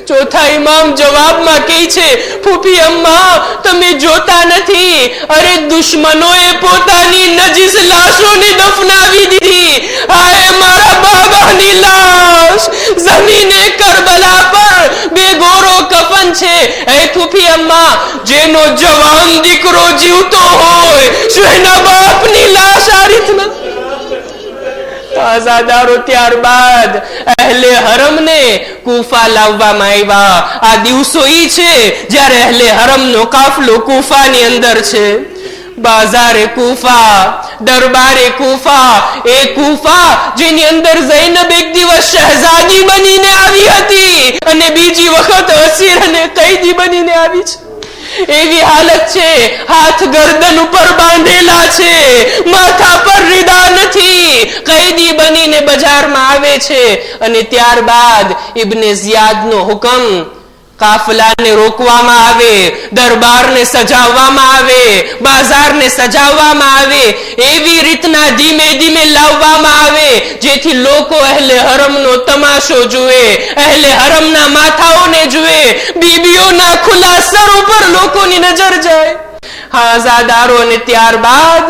Speaker 7: ચોથા ઇમામ જવાબમાં કહે છે, ફૂફી અમ્મા, તમે જોતા નથી? અરે દુશ્મનોએ પોતાની નજીસ લાશોને દફનાવી દીધી. હાય મારા બાબાની લાશ જમીને કરબલા પર બે ગોરો કફન છે. હે ફૂફી અમ્મા, જેનો જવાન દીકરો જીવતો હોય, શું એના બાપની લાશ આ રીતના? આઝાદારો ત્યારબાદ અહેલે હરમને કૂફા લાવવામાં આવ્યા. આ દિવસો ઈ છે જ્યારે અહેલે હરમનો કાફલો કૂફાની અંદર છે. બાઝારે કૂફા, દરબારે કૂફા, એ કૂફા જેની અંદર ઝૈનબ એક દિવસ શહેઝાદી બનીને આવી હતી અને બીજી વખત અસીર અને કૈદી બનીને આવી છે. એવી હાલત છે, હાથ ગરદન ઉપર બાંધેલા છે, માથા પર રીદા નથી, કૈદી બનીને બજારમાં આવે છે. અને ત્યારબાદ ઇબ્ને ઝિયાદનો હુકમ, કાફલાને રોકવામાં આવે, દરબારને સજાવવામાં આવે, બાજારને સજાવવામાં આવે, એવી રીતના ધીમે ધીમે લાવવામાં આવે જેથી લોકો અહેલે હરમનો તમાશો જુએ, અહેલે હરમના માથાઓને જુએ, બીબીઓના ખુલ્લા સર ઉપર લોકોની નજર જાય. હા આઝાદારો, અને ત્યારબાદ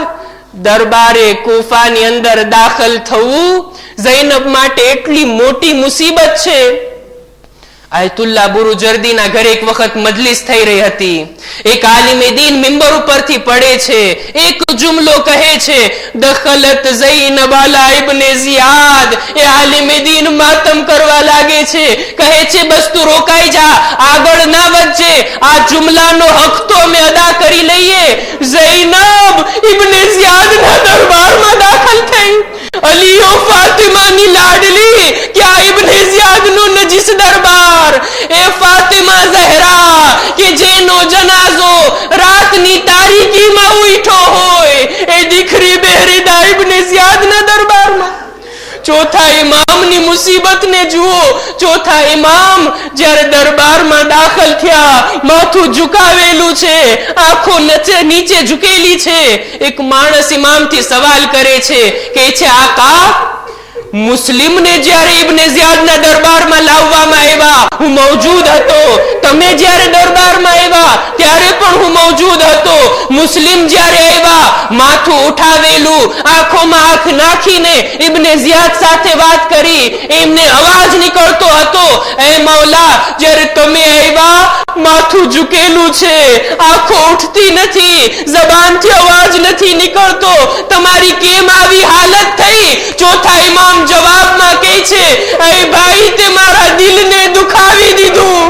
Speaker 7: દરબારે કૂફાની અંદર દાખલ થવું ઝૈનબ માટે એટલી મોટી મુસીબત છે. આયતુલ્લા બુરુજર્દીના ઘરે એક વખત મજલિસ થઈ રહી હતી. એક આલિમે દીન મિંબર ઉપરથી પડે છે, એક જુમલો કહે છે, દખલત ઝૈનબ અલા ઇબ્ને ઝિયાદ. એ આલિમે દીન માતમ કરવા લાગે છે, કહે છે બસ તું રોકાઈ જા, આગળ ના વધજે, આ જુમલાનો હક તો અમે અદા કરી લઈએ. ઝૈનબ ઇબ્ને ઝિયાદના દરબારમાં દાખલ થઈ. અલીઓ ફાતિમાની લાડલી, ક્યાં ઇબ્ને ઝિયાદનો નજીસ દરબાર. એ ફાતિમા ઝહરા કે જેનો જનાઝો રાતની તારીકીમાં ઉઠ્યો હોય, એ દીકરી બેહરીદા ઇબ્ને ઝિયાદના દરબારમાં. ચોથા ઇમામની મુસીબતને જુઓ. ચોથા ઇમામ જ્યારે દરબારમાં દાખલ થયા, માથું ઝુકાવેલું છે, આંખો નીચે ઝુકેલી છે. એક માણસ ઇમામથી સવાલ કરે છે, કે છે આકા, મુસ્લિમને જ્યારે ઇબ્ને ઝિયાદના દરબારમાં લાવવામાં આવ્યા, હું મોજૂદ હતો. તમે જ્યારે દરબારમાં આવ્યા ત્યારે પણ હું મોજૂદ હતો. મુસ્લિમ જ્યારે આવ્યા, માથું ઉઠાવેલું, આંખોમાં આંખ નાખીને ઇબ્ને ઝિયાદ સાથે વાત કરી. એમને અવાજ નીકળતો હતો, એ મૌલા જ્યારે તમે આવ્યા માથું ઝૂકેલું છે, આંખો ઉઠતી નથી, જબાનથી અવાજ નથી નીકળતો, તમારી કેમ આવી હાલત થઈ? ચોથા ઇમામ જવાબમાં કહે છે, એ ભાઈ તે મારા દિલને દુખાવી દીધું.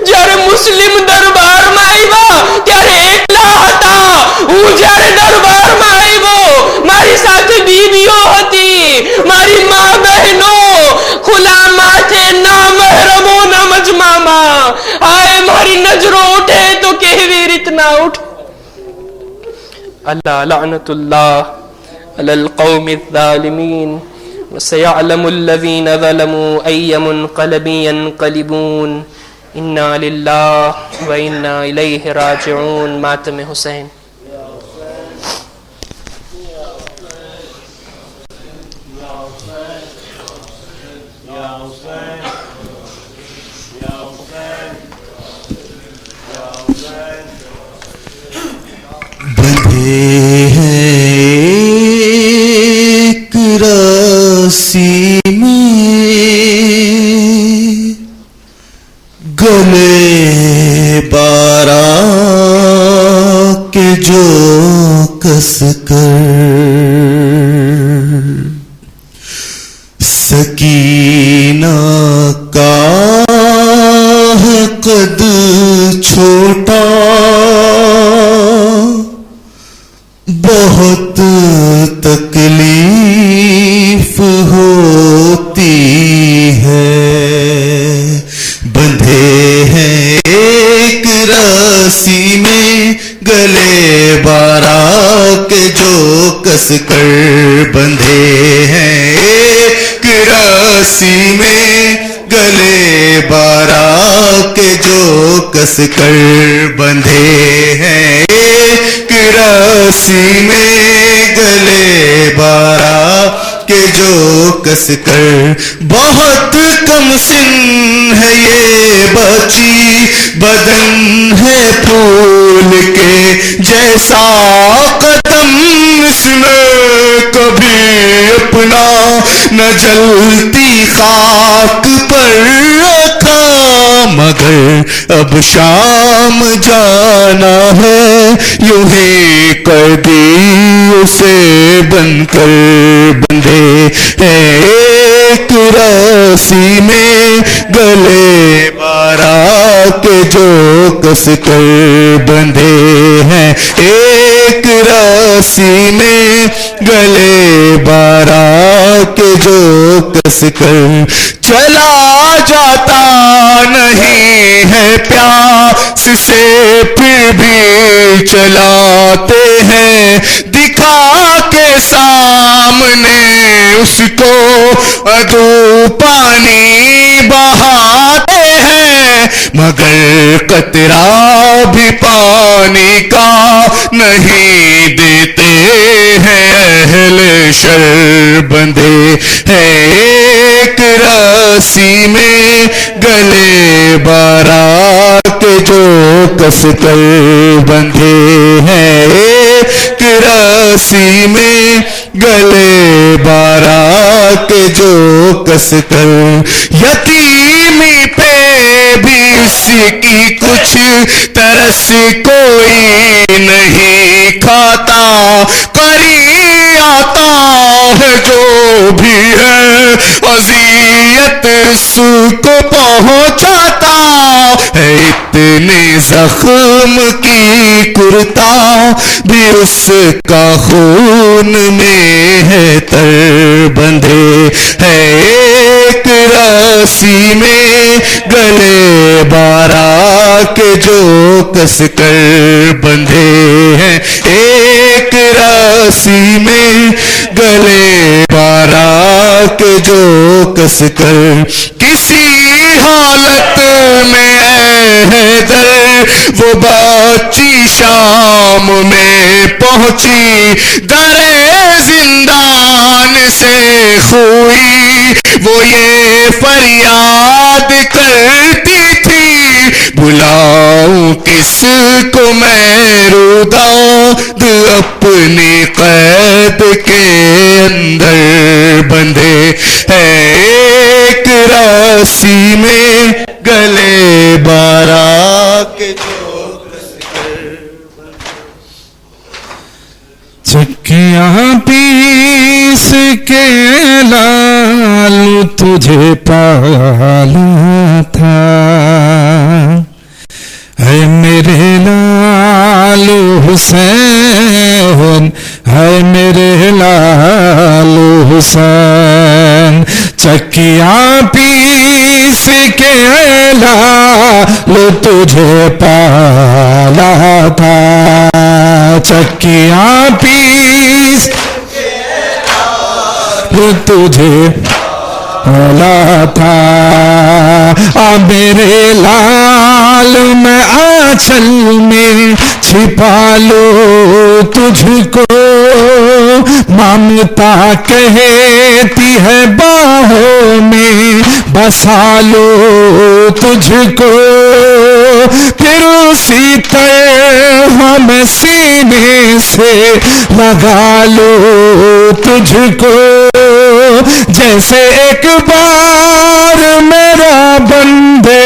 Speaker 7: જ્યારે મુસ્લિમ દરબારમાં આવ્યા ત્યારે એકલા હતા. હું જ્યારે દરબારમાં આવ્યો મારી સાથે બીવીઓ હતી, મારી મા બહેનો, ખુલ્લા માથે ના મહેરમો ના મજમામાં. હાય મારી નજરો ઉઠે તો કેવી રીતના ઉઠે. અલ્લાહ લઅનતુલ્લાહ અલલ કૌમિ ઝાલિમીન وسيعلم الذين ظلموا أي منقلب ينقلبون إنا لله وإنا إليه راجعون. ماتم حسین.
Speaker 4: بندھے ہیں ایک رسی میں گلے بارہ کے جو کس کر سکینہ کا ہے قد چھوٹا بہت تکلیف ہوتی ہے. بندھے ہیں ایک رسی میں گلے بارہ کے جو کس کر. بندھے ہیں ایک رسی میں گلے بارہ کے جو کس کر. بندھے ہیں ایک رسی میں گلے بارہ کے جو کس کر. بہت کم سن ہے یہ بچی بدن ہے پھول کے جیسا قدم اس میں کبھی اپنا نہ جلتی خاک پر رکھا. مگر اب شام جانا ہے یوں ہی کر دی اسے بن کر. بندھے ہیں ایک رسی میں گلے بارہ کے جو کس کر. بندھے ہیں ایک رسی میں گلے بارہ کے جو کس کر. چلا جاتا نہیں ہے پیاس سے پھر بھی چلاتے ہیں دکھا کے سامنے اس کو ادو پانی بہاتے ہیں. مگر قطرہ بھی پانی کا نہیں دیتے ہیں اہل شر. بندھے ہیں ایک رسی میں گلے بارہ کے جو کس کر. بندھے ہیں ایک رسی میں گلے بارہ کے جو کس کر. یتیمی پہ بھی اس کی کچھ ترس کوئی نہیں کھاتا. قری آتا ہے جو بھی ہے اذیت اس کو پہنچاتا ہے. اتنے زخم کی کرتا بھی اس کا خون میں ہے تر. بندھے ہے ایک رسی میں گلے بارہ کے جو کس کر. بندھے ہیں ایک رسی میں گلے بارہ کے جو کس کر. کسی حالت میں حیدر وہ بچی شام میں پہنچی در زندان سے ہوئی وہ یہ فریاد کرتی تھی بلاؤں کس کو میں رو
Speaker 5: दाऊद अपने कैद के अंदर बंधे है, एक रस्सी में गले बारा के चक्कियां पीस के लालू तुझे पाला था, है मेरे लालू हुसैन, है मेरे लालू हुसैन। चक्कियां पीस के लालू तुझे पाला था, चक्कियां पीस तुझे पाला था। मेरे लाल मैं आंचल में छिपा लो तुझको, ममता कहती है बाहों में बसा लो तुझको, फिर उसी तरह मैं सीने से लगा लो तुझको, जैसे एक बार मेरा बंदे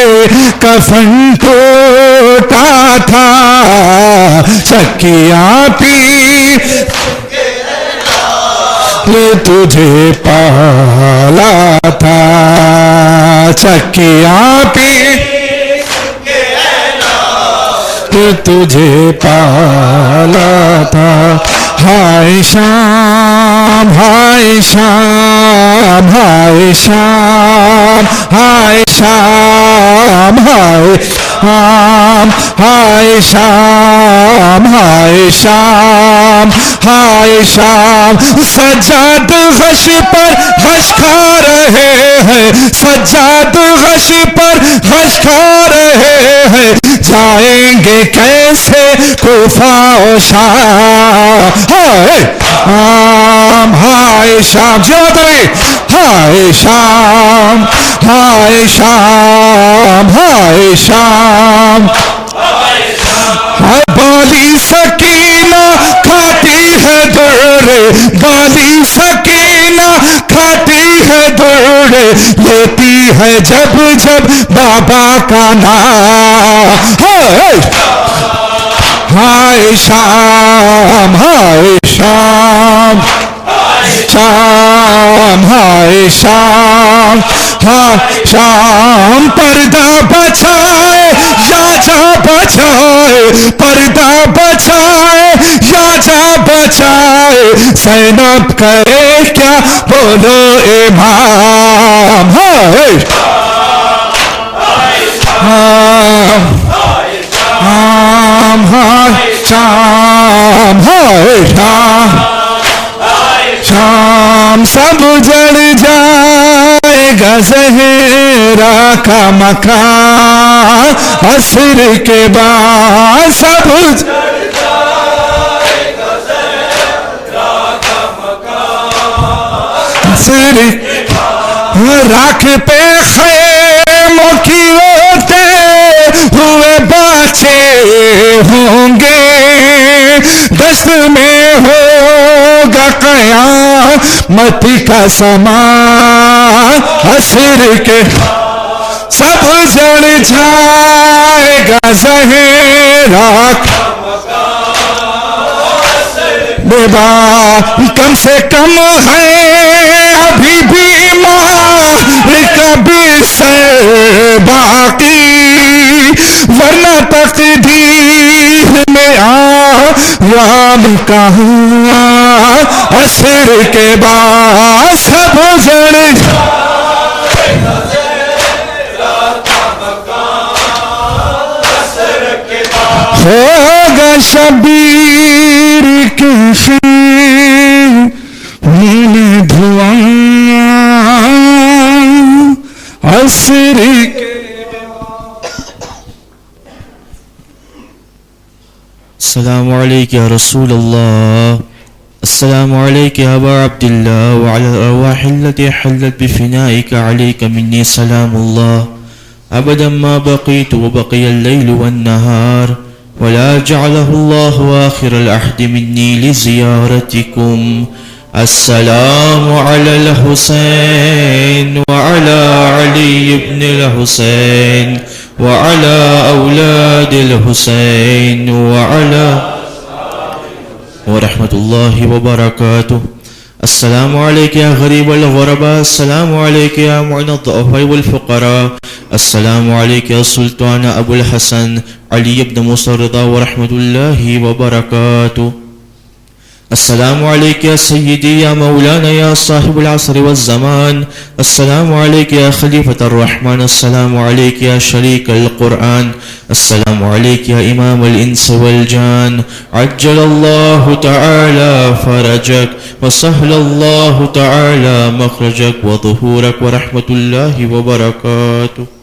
Speaker 5: कफन टूटा था, चक्कियां पीस तुझे पाला था, चक्कियां पीस तुझे पाला था। हाय शाम हाय शाम हाय शाम हाय शाम हाय शाम हाय शाम हाय शाम हाय शाम। सज्जाद गश पर गश खा रहे हैं, सज्जाद गश पर गश खा रहे हैं, जाएंगे कैसे कुफा और शाम। हाय शाम हाय शाम हाय शाम हाय शाम हाय शाम। बाली सकीना खाती है दौड़े, बाली सकीना खाती है दौड़े, लेती है जब जब बाबा का नाम। हाय शाम हाय शाम शाम हाय शाम हाय शाम। पर्दा बचाए या जा बचाए, पर्दा बचाए या जा बचाए, सैनब करे क्या बोलो इमाम। हाय शाम हाय शाम हाय शाम शाम। सब जड़ जाएगा ज़हरा का मकान, असर के बाद सब जड़ जाएगा ज़हरा का मकान, असर राख पे खैमों की होते हुए बचे होंगे, दस्त में होगा कयामत का समा, असर के सब जड़ जाएगा ज़हरा बेबा। कम से कम है अभी भी मार कभी से बाकी, वरना तकदीर में आवाम कहाँ, असर के बाद सब जड़ होगा शबीर के नीले धुआं, असर के।
Speaker 8: अस्सलामु अलैका या रसूल अल्लाह, अस्सलामु अलैका या अबा अब्दुल्लाह व अला अर्वाहि अल्लती हल्लत बिफिनाइका अलैका मिन्नी सलामुल्लाह अबदन मा बक़ीतु व बक़िया अल-लैलु वन-नहार ولا جعله الله آخر العهد مني لزيارتكم. السلام على الحسين وعلى علي بن الحسين وعلى أولاد الحسين وعلى ورحمة الله وبركاته. السلام عليك يا غريب الغرباء. السلام عليك يا معين الضعفاء والفقراء. السلام عليك يا سلطان أبو الحسن علي بن موسى الرضا ورحمة الله وبركاته. السلام عليك يا سيدي يا مولانا يا صاحب العصر والزمان. السلام عليك يا خليفة الرحمن. السلام عليك يا شريك القرآن. السلام عليك يا إمام الإنس والجان. عجل الله تعالى فرجك وسهل الله تعالى مخرجك وظهورك ورحمة الله وبركاته.